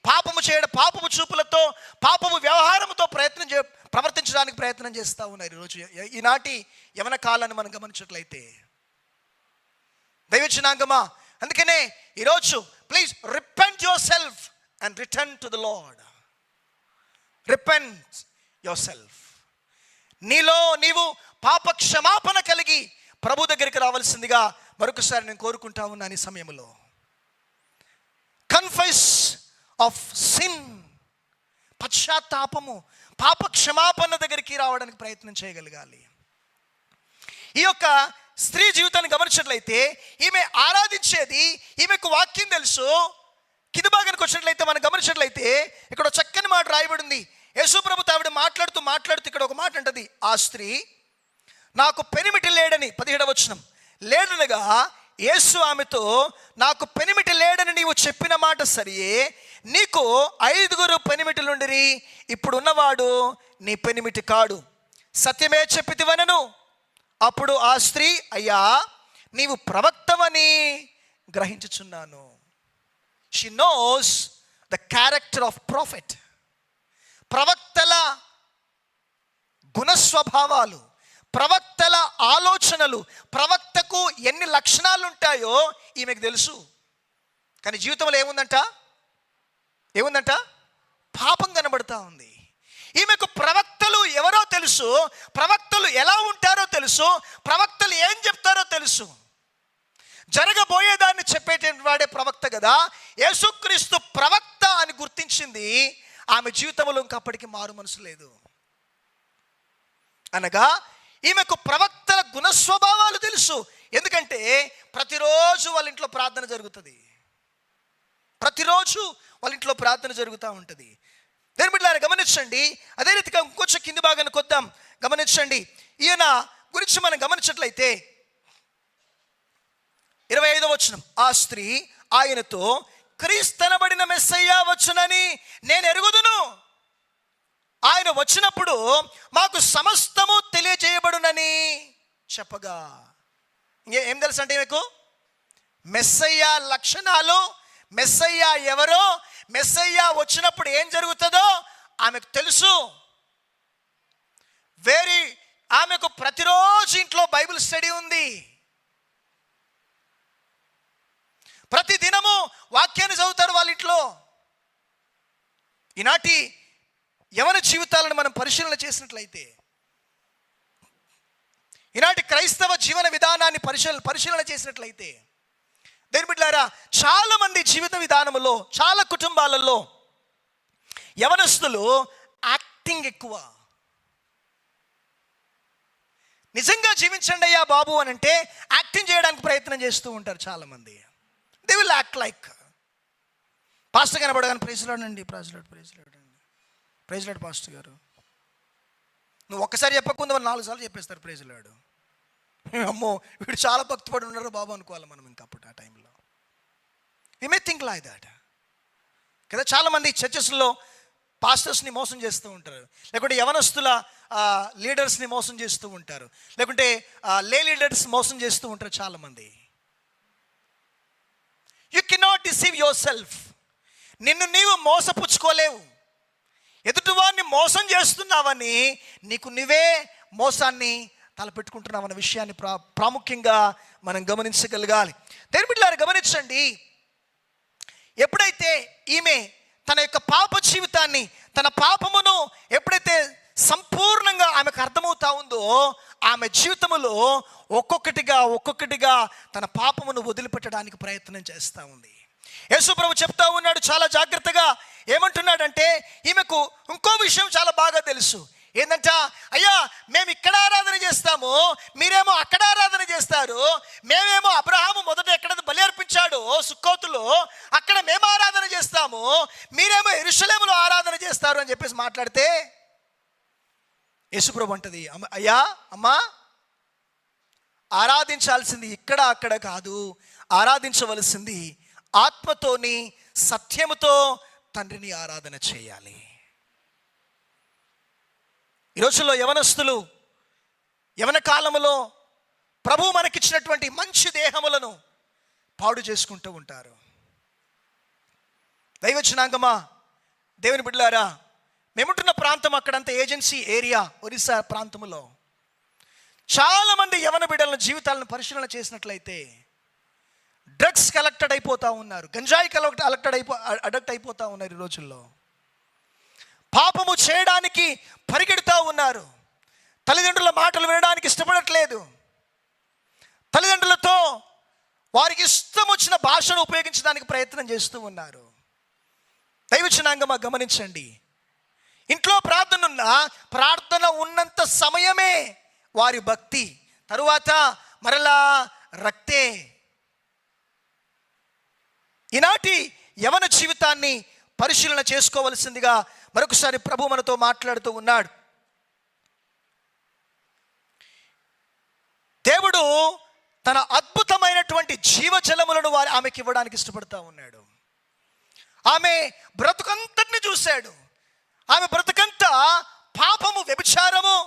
Speaker 3: పాపము చూపులతో, పాపము వ్యవహారంతో ప్రవర్తించడానికి ప్రయత్నం చేస్తూ ఉన్నారు ఈరోజు ఈనాటి యవన కాలాన్ని మనం గమనించినట్లయితే. దైవజనాంగమా, అందుకనే ఈరోజు please repent your self and return to the lord. Repent your self. నీలో నీవు పాప క్షమాపణ కలిగి ప్రభు దగ్గరికి రావాల్సిందిగా మరొకసారి నేను కోరుకుంటా ఉన్నాను ఈ సమయంలో. కన్ఫెస్ ఆఫ్ సిన్, పశ్చాత్తాపము, పాప క్షమాపణ దగ్గరికి రావడానికి ప్రయత్నం చేయగలగాలి. ఈ యొక్క స్త్రీ జీవితాన్ని గమనించినట్లయితే ఈమె ఆరాధించేది, ఈమెకు వాక్యం తెలుసు. కింది భాగానికి వచ్చినట్లయితే మనం గమనించినట్లయితే ఇక్కడ చక్కని మాట రాయబడింది. యేసు ప్రభుతో ఆవిడ మాట్లాడుతూ ఇక్కడ ఒక మాట అంటది, ఆ స్త్రీ నాకు పెనిమిటి లేడని, 17వ వచనం, లేడనగా యేసు ఆమెతో, నాకు పెనిమిటి లేడని నీవు చెప్పిన మాట సరియే, నీకు 5 పెనిమిటిలుండిరి, ఇప్పుడున్నవాడు నీ పెనిమిటి కాడు, సత్యమే చెప్పితివనెను. అప్పుడు ఆ స్త్రీ, అయ్యా నీవు ప్రవక్తవని గ్రహించుచున్నాను. She knows the character of prophet. ప్రవక్తల గుణస్వభావాలు, ప్రవక్తల ఆలోచనలు, ప్రవక్తకు ఎన్ని లక్షణాలు ఉంటాయో ఈమెకు తెలుసు. కానీ జీవితంలో ఏముందంట? పాపం కనబడతా ఉంది. ఈమెకు ప్రవక్తలు ఎవరో తెలుసు, ప్రవక్తలు ఎలా ఉంటారో తెలుసు, ప్రవక్తలు ఏం చెప్తారో తెలుసు. జరగబోయేదాన్ని చెప్పేటువంటి వాడే ప్రవక్త కదా. యేసుక్రీస్తు ప్రవక్త అని గుర్తించింది. ఆమె జీవితంలో ఇంకప్పటికీ మారు మనసు లేదు. అనగా ఈమెకు ప్రవక్తల గుణస్వభావాలు తెలుసు. ఎందుకంటే ప్రతిరోజు వాళ్ళ ఇంట్లో ప్రార్థన జరుగుతుంది, ప్రతిరోజు వాళ్ళ ఇంట్లో ప్రార్థన జరుగుతూ ఉంటుంది. దేని బిడ్డలారా గమనించండి. అదే రీతిగా ఇంకొంచెం కింది భాగానికి వద్దాం, గమనించండి. ఈయన గురించి మనం గమనించినట్లయితే 25వ వచనం, ఆ స్త్రీ ఆయనతో, క్రీస్తనబడిన మెస్సయ్య వచ్చునని నేను ఎరుగుదును, ఆయన వచ్చినప్పుడు మాకు సమస్తము తెలియజేయబడునని చెప్పగా. ఏం తెలుసు అంటే మీకు మెస్సయ్య లక్షణాలు, మెస్సయ్య ఎవరో, మెస్సయ్య వచ్చినప్పుడు ఏం జరుగుతుందో ఆమెకు తెలుసు. ఆమెకు ప్రతిరోజు ఇంట్లో బైబిల్ స్టడీ ఉంది, ప్రతి దినము వాక్యాన్ని చదువుతారు వాళ్ళ ఇంట్లో. ఈనాటి యవన జీవితాలను మనం పరిశీలన చేసినట్లయితే, ఈనాటి క్రైస్తవ జీవన విధానాన్ని పరిశీలన చేసినట్లయితే, దేని బిడ్డలారా, చాలా మంది జీవిత విధానంలో, చాలా కుటుంబాలలో యవనస్తులు యాక్టింగ్ ఎక్కువ. నిజంగా జీవించండి అయ్యా బాబు అని అంటే యాక్టింగ్ చేయడానికి ప్రయత్నం చేస్తూ ఉంటారు చాలామంది. They will act like pastor కనబడగానే ప్రైజ్ లార్డ్ అండి, ప్రైజ్ లార్డ్ అండి, ప్రైజ్ లార్డ్ పాస్టర్ గారు. నువ్వు ఒక్కసారి చెప్పకుండా 4 సార్లు చెప్పేస్తారు ప్రైజ్ లార్డ్. అమ్మో వీడు చాలా భక్తిపడి ఉన్నారో బాబు అనుకోవాలి మనం ఇంకా అప్పుడు ఆ టైంలో. వి మే థింక్ లైక్ దాట్ కదా. చాలామంది చర్చెస్లో పాస్టర్స్ని మోసం చేస్తూ ఉంటారు, లేకుంటే యవనస్తుల లీడర్స్ని మోసం చేస్తూ ఉంటారు, లేకుంటే లే లీడర్స్ మోసం చేస్తూ ఉంటారు చాలామంది. You cannot deceive your self. నిన్ను నీవు మోసపుచ్చుకోలేవు. ఎదుటివారిని మోసం చేస్తున్నావని నీకు నువ్వే మోసాన్ని తలపెట్టుకుంటున్నావన్న విషయాన్ని ప్రాముఖ్యంగా మనం గమనించగలగాలి. దేవుని బిడ్డలారా గమనించండి, ఎప్పుడైతే ఈమె తన యొక్క పాప జీవితాన్ని, తన పాపమును ఎప్పుడైతే సంపూర్ణంగా ఆమెకు అర్థమవుతా ఉందో, ఆమె జీవితంలో ఒక్కొక్కటిగా తన పాపమును వదిలిపెట్టడానికి ప్రయత్నం చేస్తూ ఉంది. యేసు ప్రభు చెప్తా ఉన్నాడు చాలా జాగ్రత్తగా. ఏమంటున్నాడంటే, ఈమెకు ఇంకో విషయం చాలా బాగా తెలుసు. ఏంటంట, అయ్యా మేము ఇక్కడ ఆరాధన చేస్తాము, మీరేమో అక్కడ ఆరాధన చేస్తారు. మేమేమో అబ్రహాము మొదట ఎక్కడ బలి అర్పించాడు సుక్కోతులో, అక్కడ మేము ఆరాధన చేస్తాము, మీరేమో యెరూషలేములో ఆరాధన చేస్తారు అని చెప్పేసి మాట్లాడితే యేసుప్రభు అంటది, అయ్యా అమ్మా, ఆరాధించాల్సింది ఇక్కడ అక్కడ కాదు, ఆరాధించవలసింది ఆత్మతోని సత్యముతో తండ్రిని ఆరాధన చేయాలి. ఈ రోజుల్లో యవనస్తులు యవన కాలములో ప్రభు మనకిచ్చినటువంటి మంచి దేహములను పాడు చేసుకుంటూ ఉంటారు. దైవజనాంగమా, దేవుని బిడ్డలారా, మేముంటున్న ప్రాంతం అక్కడంతా ఏజెన్సీ ఏరియా, ఒరిస్సా ప్రాంతంలో చాలామంది యవన బిడ్డల జీవితాలను పరిశీలన చేసినట్లయితే డ్రగ్స్ కలెక్టెడ్ అయిపోతూ ఉన్నారు, గంజాయి అడక్ట్ అయిపోతూ ఉన్నారు. ఈ రోజుల్లో పాపము చేయడానికి పరిగెడుతూ ఉన్నారు. తల్లిదండ్రుల మాటలు వినడానికి ఇష్టపడట్లేదు. తల్లిదండ్రులతో వారికి ఇష్టం వచ్చిన భాషను ఉపయోగించడానికి ప్రయత్నం చేస్తూ ఉన్నారు. దైవజనాంగమా గమనించండి, ఇంట్లో ప్రార్థన ఉన్నంత సమయమే వారి భక్తి, తరువాత మరలా రక్తే. ఈనాటి యవన జీవితాన్ని పరిశీలన చేసుకోవలసిందిగా మరొకసారి ప్రభు మనతో మాట్లాడుతూ ఉన్నాడు. దేవుడు తన అద్భుతమైనటువంటి జీవజలములను ఆమెకి ఇవ్వడానికి ఇష్టపడతా ఉన్నాడు. ఆమె బ్రతుకంతటిని చూశాడు. ఆమె బ్రతుకంతా పాపము, వ్యభిచారము.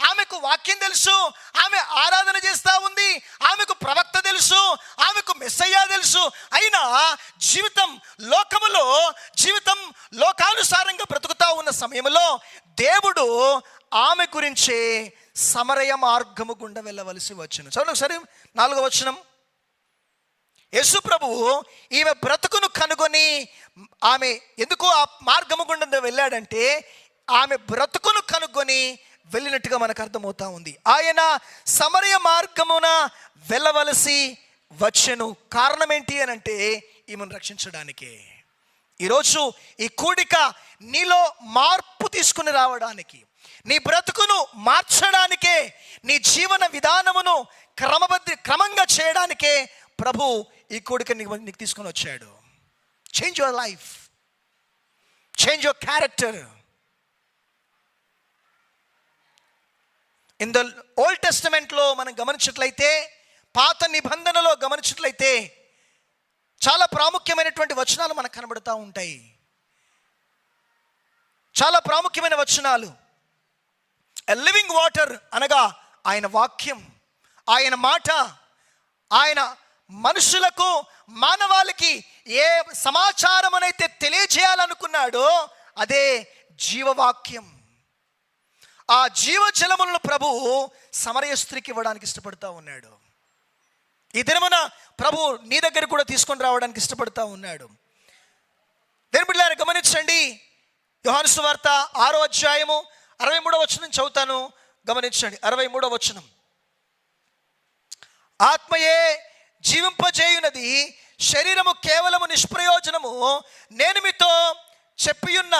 Speaker 3: ఆమెకు వాక్యం తెలుసు, ఆమె ఆరాధన చేస్తూ ఉంది, ఆమెకు ప్రవక్త తెలుసు, ఆమెకు మెస్సయ్య తెలుసు. అయినా జీవితం లోకానుసారంగా బ్రతుకుతా ఉన్న సమయంలో దేవుడు ఆమె గురించే సమరయ మార్గము గుండా వెళ్ళవలసి వచ్చును. చూడండి ఒకసారి 4వ వచనం. యేసు ప్రభువు ఈమె బ్రతుకును కనుగొని, ఆమె ఎందుకు ఆ మార్గము గుండా వెళ్ళాడంటే ఆమె బ్రతుకును కనుగొని వెళ్ళినట్టుగా మనకు అర్థమవుతా ఉంది. ఆయన సమరయ మార్గమున వెళ్ళవలసి వచ్చెను. కారణం ఏంటి అని అంటే ఈమెను రక్షించడానికే. ఈరోజు ఈ కూడిక నీలో మార్పు తీసుకుని రావడానికి, నీ బ్రతుకును మార్చడానికే, నీ జీవన విధానమును క్రమంగా చేయడానికే ప్రభు ఈ కూడిక నీకు తీసుకొని వచ్చాడు. Change your life, change your character. In the old టెస్టమెంట్లో మనం గమనించినట్లయితే, పాత నిబంధనలో గమనించినట్లయితే చాలా ప్రాముఖ్యమైనటువంటి వచనాలు మనకు కనబడుతూ ఉంటాయి. చాలా ప్రాముఖ్యమైన వచనాలు. ఎ లివింగ్ వాటర్ అనగా ఆయన వాక్యం, ఆయన మాట, ఆయన మనుషులకు, మానవాళికి ఏ సమాచారం అయితే తెలియజేయాలనుకున్నాడో అదే జీవవాక్యం. ఆ జీవజలములను ప్రభువు సమరయ స్త్రీకి ఇవ్వడానికి ఇష్టపడతా ఉన్నాడు. ఈ దినమున ప్రభు నీ దగ్గర కూడా తీసుకొని రావడానికి ఇష్టపడతా ఉన్నాడు. దేవుని బిడ్డలారా గమనించండి, యోహాను సువార్త 6వ అధ్యాయము 63వ వచనం చదువుతాను, గమనించండి. 63వ వచనం. ఆత్మయే జీవింపజేయునది, శరీరము కేవలము నిష్ప్రయోజనము. నేను మీతో చెప్పియున్న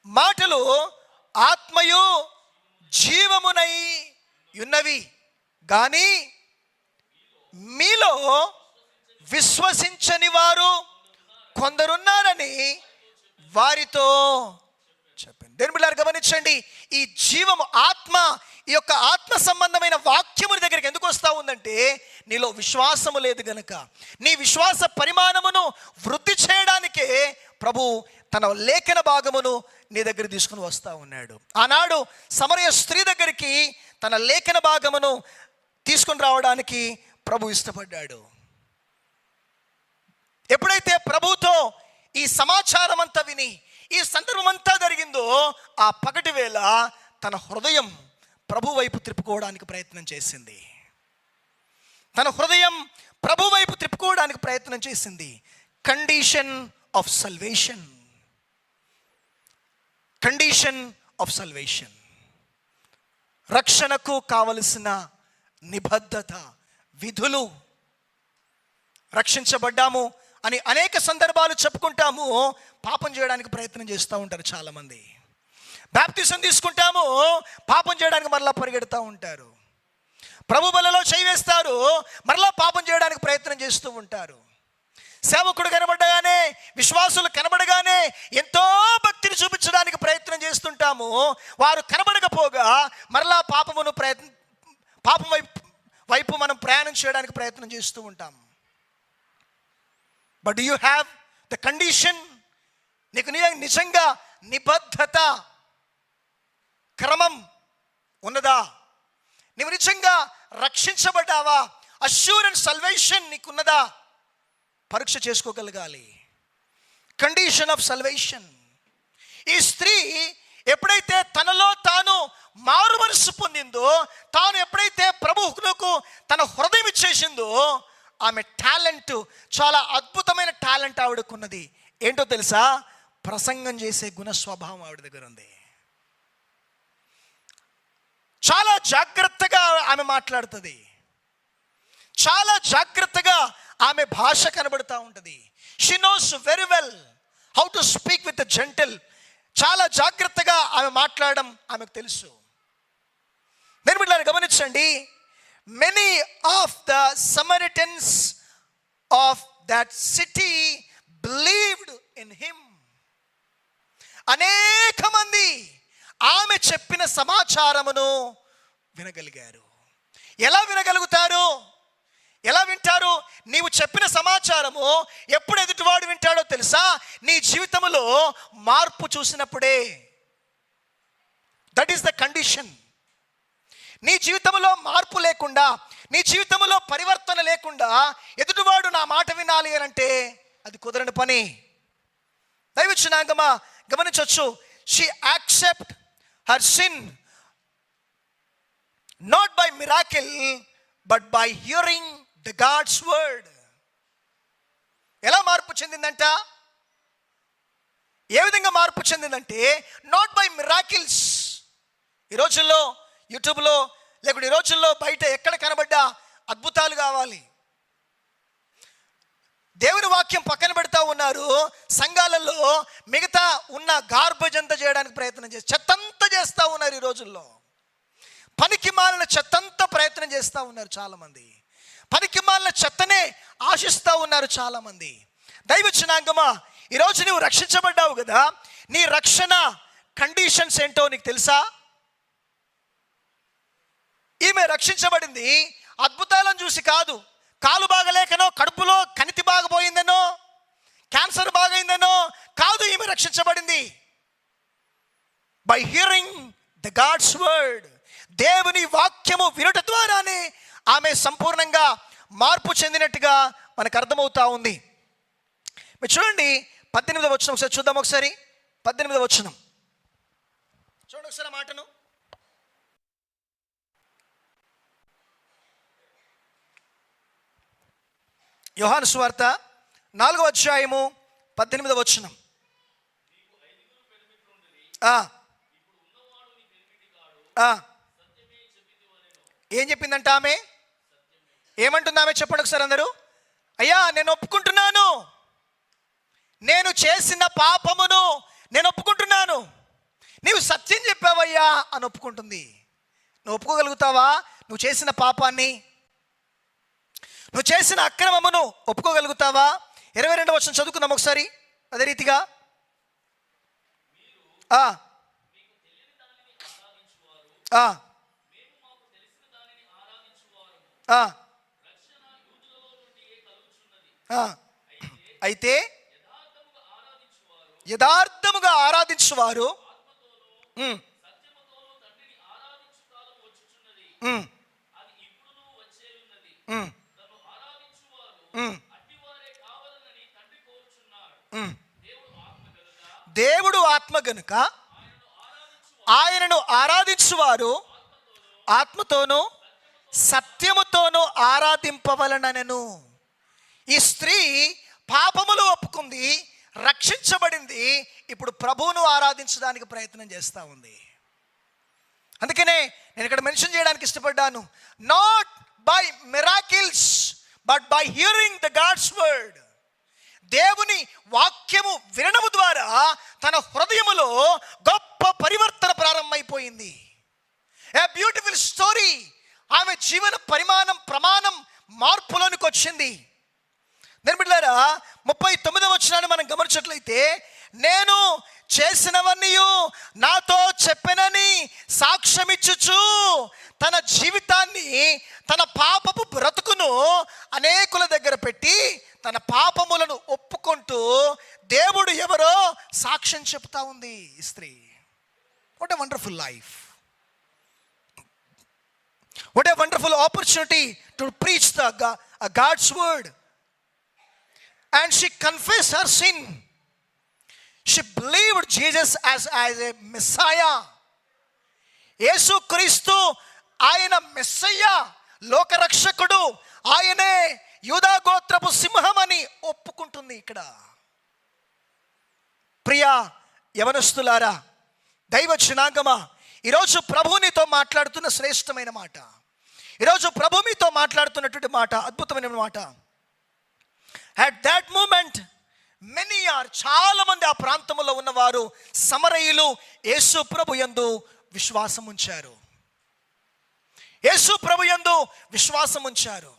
Speaker 3: మాటలు ఆత్మయు జీవమునై ఉన్నవి, కానీ మీలో విశ్వసించని వారు కొందరున్నారని వారితో చెప్పండి. దేవుని బిడ్డలారా గమనించండి, ఈ జీవము, ఆత్మ, ఈ యొక్క ఆత్మ సంబంధమైన వాక్యము దగ్గరికి ఎందుకు వస్తూ ఉందంటే నీలో విశ్వాసము లేదు గనుక. నీ విశ్వాస పరిమాణమును వృద్ధి చేయడానికే ప్రభు తన లేఖన భాగమును నీ దగ్గర తీసుకుని వస్తూ ఉన్నాడు. ఆనాడు సమరయ స్త్రీ దగ్గరికి తన లేఖన భాగమును తీసుకుని రావడానికి ప్రభు ఇష్టపడ్డాడు. ఎప్పుడైతే ప్రభుతో ఈ సమాచారం అంతా విని ఈ సందర్భం అంతా జరిగిందో, ఆ పగటి వేళ తన హృదయం ప్రభు వైపు త్రిప్పుకోవడానికి ప్రయత్నం చేసింది. తన హృదయం ప్రభు వైపు త్రిప్పుకోవడానికి ప్రయత్నం చేసింది. Condition of salvation, condition of salvation. రక్షణకు కావలసిన నిబద్ధత, విధులు. రక్షించబడ్డాము అని అనేక సందర్భాలు చెప్పుకుంటాము, పాపం చేయడానికి ప్రయత్నం చేస్తూ ఉంటారు చాలామంది. బాప్తిసం తీసుకుంటాము, పాపం చేయడానికి మరలా పరిగెడుతూ ఉంటారు. ప్రభు బలలో చేయి వేస్తారు, మరలా పాపం చేయడానికి ప్రయత్నం చేస్తూ ఉంటారు. సేవకుడు కనబడగానే, విశ్వాసులు కనబడగానే ఎంతో భక్తిని చూపించడానికి ప్రయత్నం చేస్తుంటాము. వారు కనబడకపోగా మరలా పాపం వైపు మనం ప్రయాణం చేయడానికి ప్రయత్నం చేస్తూ ఉంటాం. But you have the condition. నీకు నిజంగా నిబద్ధత, క్రమం ఉన్నదా? నీవు నిజంగా రక్షించబడ్డావా? Assurance, salvation నీకున్నదా? పరీక్ష చేసుకోగలగాలి. Condition of salvation. ఈ స్త్రీ ఎప్పుడైతే తనలో తాను మారు మనసు పొందిందో, తాను ఎప్పుడైతే ప్రభువుకు తన హృదయం ఇచ్చేసిందో, ఆమె టాలెంట్, చాలా అద్భుతమైన టాలెంట్ ఆవిడకున్నది. ఏంటో తెలుసా? ప్రసంగం చేసే గుణ స్వభావం ఆవిడ దగ్గర ఉంది. చాలా జాగ్రత్తగా ఆమె మాట్లాడుతుంది, చాలా జాగ్రత్తగా ఆమె భాష కనబడుతూ ఉంటుంది. She knows very well how to speak with gentle. చాలా జాగ్రత్తగా ఆమె మాట్లాడడం ఆమెకు తెలుసు. నేను వీళ్ళని గమనించండి. Many of the Samaritans of that city believed in him. అనేక మంది ఆమె చెప్పిన సమాచారమును వినగలిగారు. ఎలా వినగలుగుతారు? ఎలా వింటారు? నీవు చెప్పిన సమాచారము ఎప్పుడు ఎదుటివాడు వింటాడో తెలుసా? నీ జీవితంలో మార్పు చూసినప్పుడే. That is the condition. నీ జీవితంలో మార్పు లేకుండా, నీ జీవితంలో పరివర్తన లేకుండా ఎదుటివాడు నా మాట వినాలి అని అంటే అది కుదరని పని. దైవజనాంగమా గమనించవచ్చు. She accept her sin not by miracle but by hearing the God's word. ఎలా మార్పు చెందిందంట? ఏ విధంగా మార్పు చెందిందంటే, నాట్ బై మిరాకిల్స్. ఈ రోజుల్లో యూట్యూబ్లో లేకుంటే ఈ రోజుల్లో బయట ఎక్కడ కనబడ్డా అద్భుతాలు కావాలి. దేవుని వాక్యం పక్కన పెడతా ఉన్నారు. సంఘాలలో మిగతా ఉన్న గార్బేజ్ అంతా చేయడానికి ప్రయత్నం చేసి చెత్తంతా చేస్తూ ఉన్నారు. ఈ రోజుల్లో పనికి మాలిన చెత్తంతా ప్రయత్నం చేస్తూ ఉన్నారు చాలామంది. పనికి మాలిన చెత్తనే ఆశిస్తూ ఉన్నారు చాలామంది. దైవజనాంగమా, ఈరోజు నువ్వు రక్షించబడ్డావు కదా, నీ రక్షణ కండిషన్స్ ఏంటో నీకు తెలుసా? ఈమె రక్షించబడింది అద్భుతాలను చూసి కాదు. కాలు బాగలేకనో, కడుపులో కణితి బాగపోయిందనో, క్యాన్సర్ బాగైందనో కాదు. ఈమె రక్షించబడింది by hearing the God's word. దేవుని వాక్యము వినుట ద్వారానే ఆమె సంపూర్ణంగా మార్పు చెందినట్టుగా మనకు అర్థమవుతా ఉంది. మీరు చూడండి 18వ వచనం ఒకసారి చూద్దాం. ఒకసారి 18వ వచనం చూడండి ఒకసారి ఆ మాటను. యోహాను సువార్త 4వ అధ్యాయము 18వ వచనం. ఏం చెప్పిందంట ఆమె? ఏమంటుంది ఆమె? చెప్పండి ఒకసారి అందరూ. అయ్యా, నేను ఒప్పుకుంటున్నాను, నేను చేసిన పాపమును నేను ఒప్పుకుంటున్నాను. నీవు సత్యం చెప్పావయ్యా అని ఒప్పుకుంటుంది. నువ్వు ఒప్పుకోగలుగుతావా? నువ్వు చేసిన పాపాన్ని, నువ్వు చేసిన అక్రమమును ఒప్పుకోగలుగుతావా? 22వ వచనం చదువుకుందాం ఒకసారి. అదే రీతిగా అయితే యథార్థముగా ఆరాధించువారు గనుక ఆయనను ఆరాధించువారు ఆత్మతోనూ సత్యముతోనూ ఆరాధింపవలననెను. ఈ స్త్రీ పాపములు ఒప్పుకుంది, రక్షించబడింది, ఇప్పుడు ప్రభువును ఆరాధించడానికి ప్రయత్నం చేస్తూ ఉంది. అందుకనే నేను ఇక్కడ మెన్షన్ చేయడానికి ఇష్టపడ్డాను. Not by miracles but by hearing the God's word. దేవుని వాక్యము వినడము ద్వారా తన హృదయములో గొప్ప పరివర్తన ప్రారంభమైపోయింది. ఏ బ్యూటిఫుల్ స్టోరీ. ఆమె జీవన ప్రమాణం మార్పులోనికి వచ్చింది. నేను బిడ్డలారా 39వ వచనాన్ని మనం గమనించినట్లయితే, నేను చేసినవన్నీ నాతో చెప్పెనని సాక్ష్యమిచ్చుచు తన జీవితాన్ని, తన పాపపు బ్రతుకును అనేకుల దగ్గర పెట్టి తన పాపములను ఒప్పుకుంటూ దేవుడు ఎవరో సాక్ష్యం చెప్తా ఉంది ఈ స్త్రీ. What a wonderful life. What a wonderful opportunity to preach the God's word. And she confessed her sin. She believed Jesus as a Messiah. యేసు క్రీస్తు ఆయన మెస్సయ్య, లోకరక్షకుడు, ఆయనే యూదా గోత్రపు సింహమని ఒప్పుకుంటుంది. ఇక్కడ ప్రియా యవనస్తులారా, దైవ జనాంగమా, ఈరోజు ప్రభు నీతో మాట్లాడుతున్న శ్రేష్టమైన మాట, ఈరోజు ప్రభు మీతో మాట్లాడుతున్నటువంటి మాట అద్భుతమైన మాట. At that moment many are, చాలా మంది ఆ ప్రాంతంలో ఉన్నవారు సమరయులు యేసు ప్రభు యందు విశ్వాసం ఉంచారు. యేసు ప్రభు యందు విశ్వాసం ఉంచారు.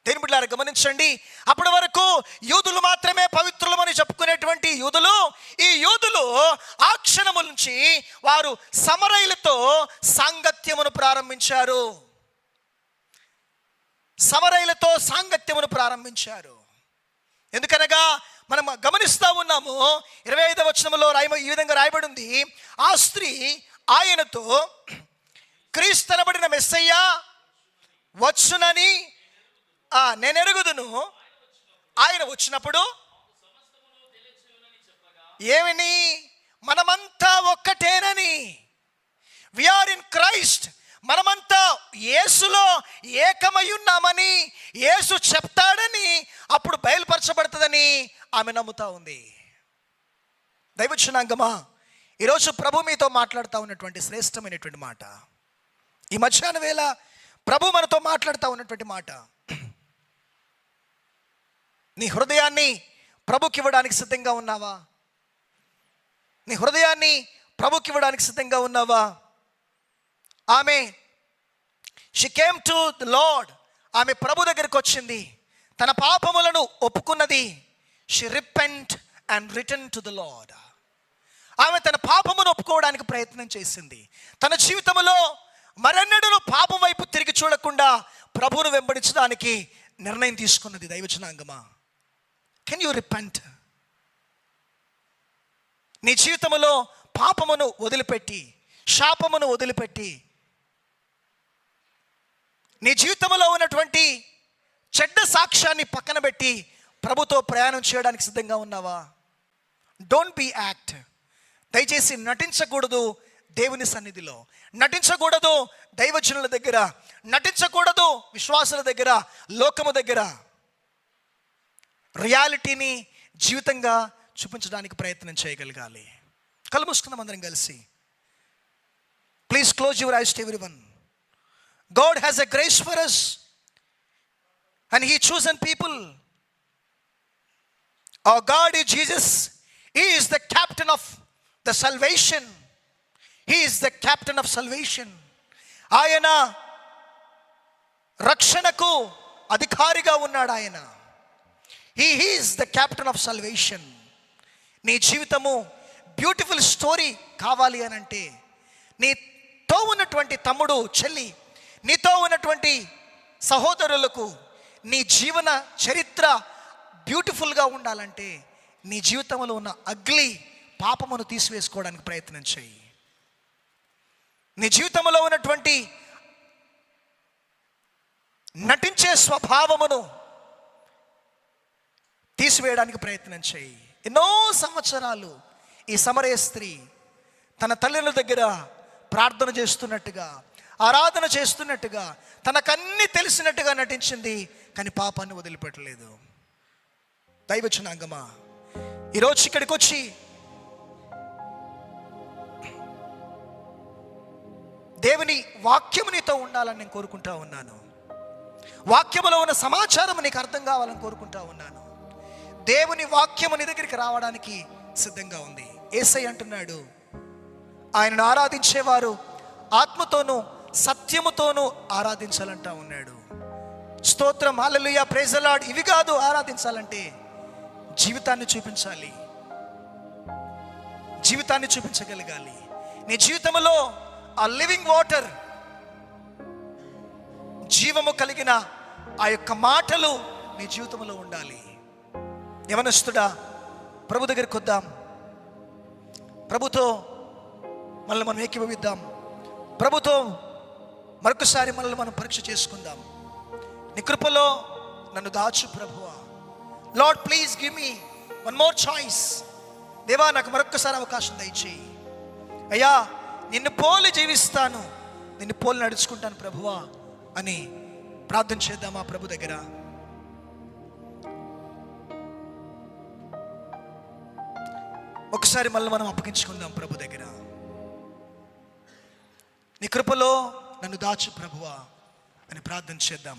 Speaker 3: దేని బిడ్డలారా గమనించండి, అప్పటి వరకు యూదులు మాత్రమే పవిత్రులమని చెప్పుకునేటువంటి ఈ యూదులు ఆ క్షణము నుంచి వారు సమరయులతో సాంగత్యమును ప్రారంభించారు. సమరయులతో సాంగత్యమును ప్రారంభించారు. ఎందుకనగా మనం గమనిస్తూ ఉన్నాము, 25వ వచనములో ఈ విధంగా రాయబడి ఉంది, ఆ స్త్రీ ఆయనతో క్రీస్తనబడిన మెస్సయ్య వచ్చునని నేను ఎరుగుదును, ఆయన వచ్చినప్పుడు ఏమని, మనమంతా ఒక్కటేనని, వీఆర్ ఇన్ క్రైస్ట్, మనమంతా యేసులో ఏకమై ఉన్నామని యేసు చెప్తాడని అప్పుడు బయలుపరచబడుతుందని ఆమె నమ్ముతా ఉంది. దైవజనాంగమా, ఈరోజు ప్రభు మీతో మాట్లాడుతూ ఉన్నటువంటి శ్రేష్టమైనటువంటి మాట, ఈ మధ్యాహ్న వేళ ప్రభు మనతో మాట్లాడుతూ ఉన్నటువంటి మాట, నీ హృదయాన్ని ప్రభుకి ఇవ్వడానికి సిద్ధంగా ఉన్నావా? నీ హృదయాన్ని ప్రభుకి ఇవ్వడానికి సిద్ధంగా ఉన్నావా? ఆమె she came to the Lord, ఆమె ప్రభు దగ్గరికి వచ్చింది, తన పాపములను ఒప్పుకున్నది. She repent and return to the Lord. ఆమె తన పాపమును ఒప్పుకోవడానికి ప్రయత్నం చేసింది. తన జీవితంలో మరెన్నడూ పాపం వైపు తిరిగి చూడకుండా ప్రభువును వెంబడించడానికి నిర్ణయం తీసుకున్నది. దైవజనాంగమా, కెన్ యూ రిపెంట్? నీ జీవితంలో పాపమును వదిలిపెట్టి, శాపమును వదిలిపెట్టి, నీ జీవితంలో ఉన్నటువంటి చెడ్డ సాక్ష్యాన్ని పక్కన పెట్టి ప్రభుతో ప్రయాణం చేయడానికి సిద్ధంగా ఉన్నావా? Don't be act. దయచేసి నటించకూడదు. దేవుని సన్నిధిలో నటించకూడదు, దైవజనుల దగ్గర నటించకూడదు, విశ్వాసుల దగ్గర, లోకము దగ్గర. రియాలిటీని జీవితంగా చూపించడానికి ప్రయత్నం చేయగలగాలి. కళ్ళు మూసుకుందాం అందరం కలిసి. Please close your eyes to everyone. God has a grace for us and He chosen people. Our God is Jesus. He is the captain of the salvation. He is the captain of salvation. ఆయన రక్షణకు అధికారిగా ఉన్నాడు. ఆయన He is the captain of salvation. నీ జీవితము beautiful story కావాలి అని అంటే, నీతో ఉన్నటువంటి తమ్ముడు, చెల్లి, నీతో ఉన్నటువంటి సహోదరులకు నీ జీవన చరిత్ర బ్యూటిఫుల్గా ఉండాలంటే నీ జీవితంలో ఉన్న అగ్లీ పాపమును తీసివేసుకోవడానికి ప్రయత్నం చేయి. నీ జీవితంలో ఉన్నటువంటి నటించే స్వభావమును తీసివేయడానికి ప్రయత్నం చేయి. ఎన్నో సంవత్సరాలు ఈ సమరయ స్త్రీ తన తల్లిదండ్రుల దగ్గర ప్రార్థన చేస్తున్నట్టుగా, ఆరాధన చేస్తున్నట్టుగా, తనకన్నీ తెలిసినట్టుగా నటించింది, కానీ పాపాన్ని వదిలిపెట్టలేదు. దైవజనాంగమా, ఈరోజు ఇక్కడికి వచ్చి దేవుని వాక్యము నీతో ఉండాలని నేను కోరుకుంటా ఉన్నాను. వాక్యములో ఉన్న సమాచారం నీకు అర్థం కావాలని కోరుకుంటా ఉన్నాను. దేవుని వాక్యము నీ దగ్గరికి రావడానికి సిద్ధంగా ఉంది. యేసయ్య అంటున్నాడు, ఆయనను ఆరాధించేవారు ఆత్మతోనూ సత్యముతోనూ ఆరాధించాలంటా ఉన్నాడు. స్తోత్రం, హల్లెలూయా, ప్రైజ్ ది లార్డ్. ఇవి కాదు ఆరాధించాలంటే, జీవితాన్ని చూపించాలి, జీవితాన్ని చూపించగలగాలి. నీ జీవితంలో ఆ లివింగ్ వాటర్, జీవము కలిగిన ఆ యొక్క మాటలు నీ జీవితంలో ఉండాలి. యవనస్తుడా, ప్రభు దగ్గరికి వద్దాం, ప్రభుతో మనల్ని మనం ఏకీభవిద్దాం, ప్రభుతో మరొకసారి మనల్ని మనం పరీక్ష చేసుకుందాం. నీ కృపలో నన్ను దాచు ప్రభువా. Lord, please give me one more choice. దేవా, నాకు మరొకసారి అవకాశం దయచేయి. అయ్యా, నిన్ను పోలి జీవిస్తాను, నిన్ను పోలి నడుచుకుంటాను ప్రభువా అని ప్రార్థన చేద్దామా ప్రభు దగ్గర. ఒకసారి మళ్ళీ మనం అప్పగించుకుందాం ప్రభు దగ్గర. నీ కృపలో నన్ను దాచు ప్రభువా అని ప్రార్థన చేద్దాం.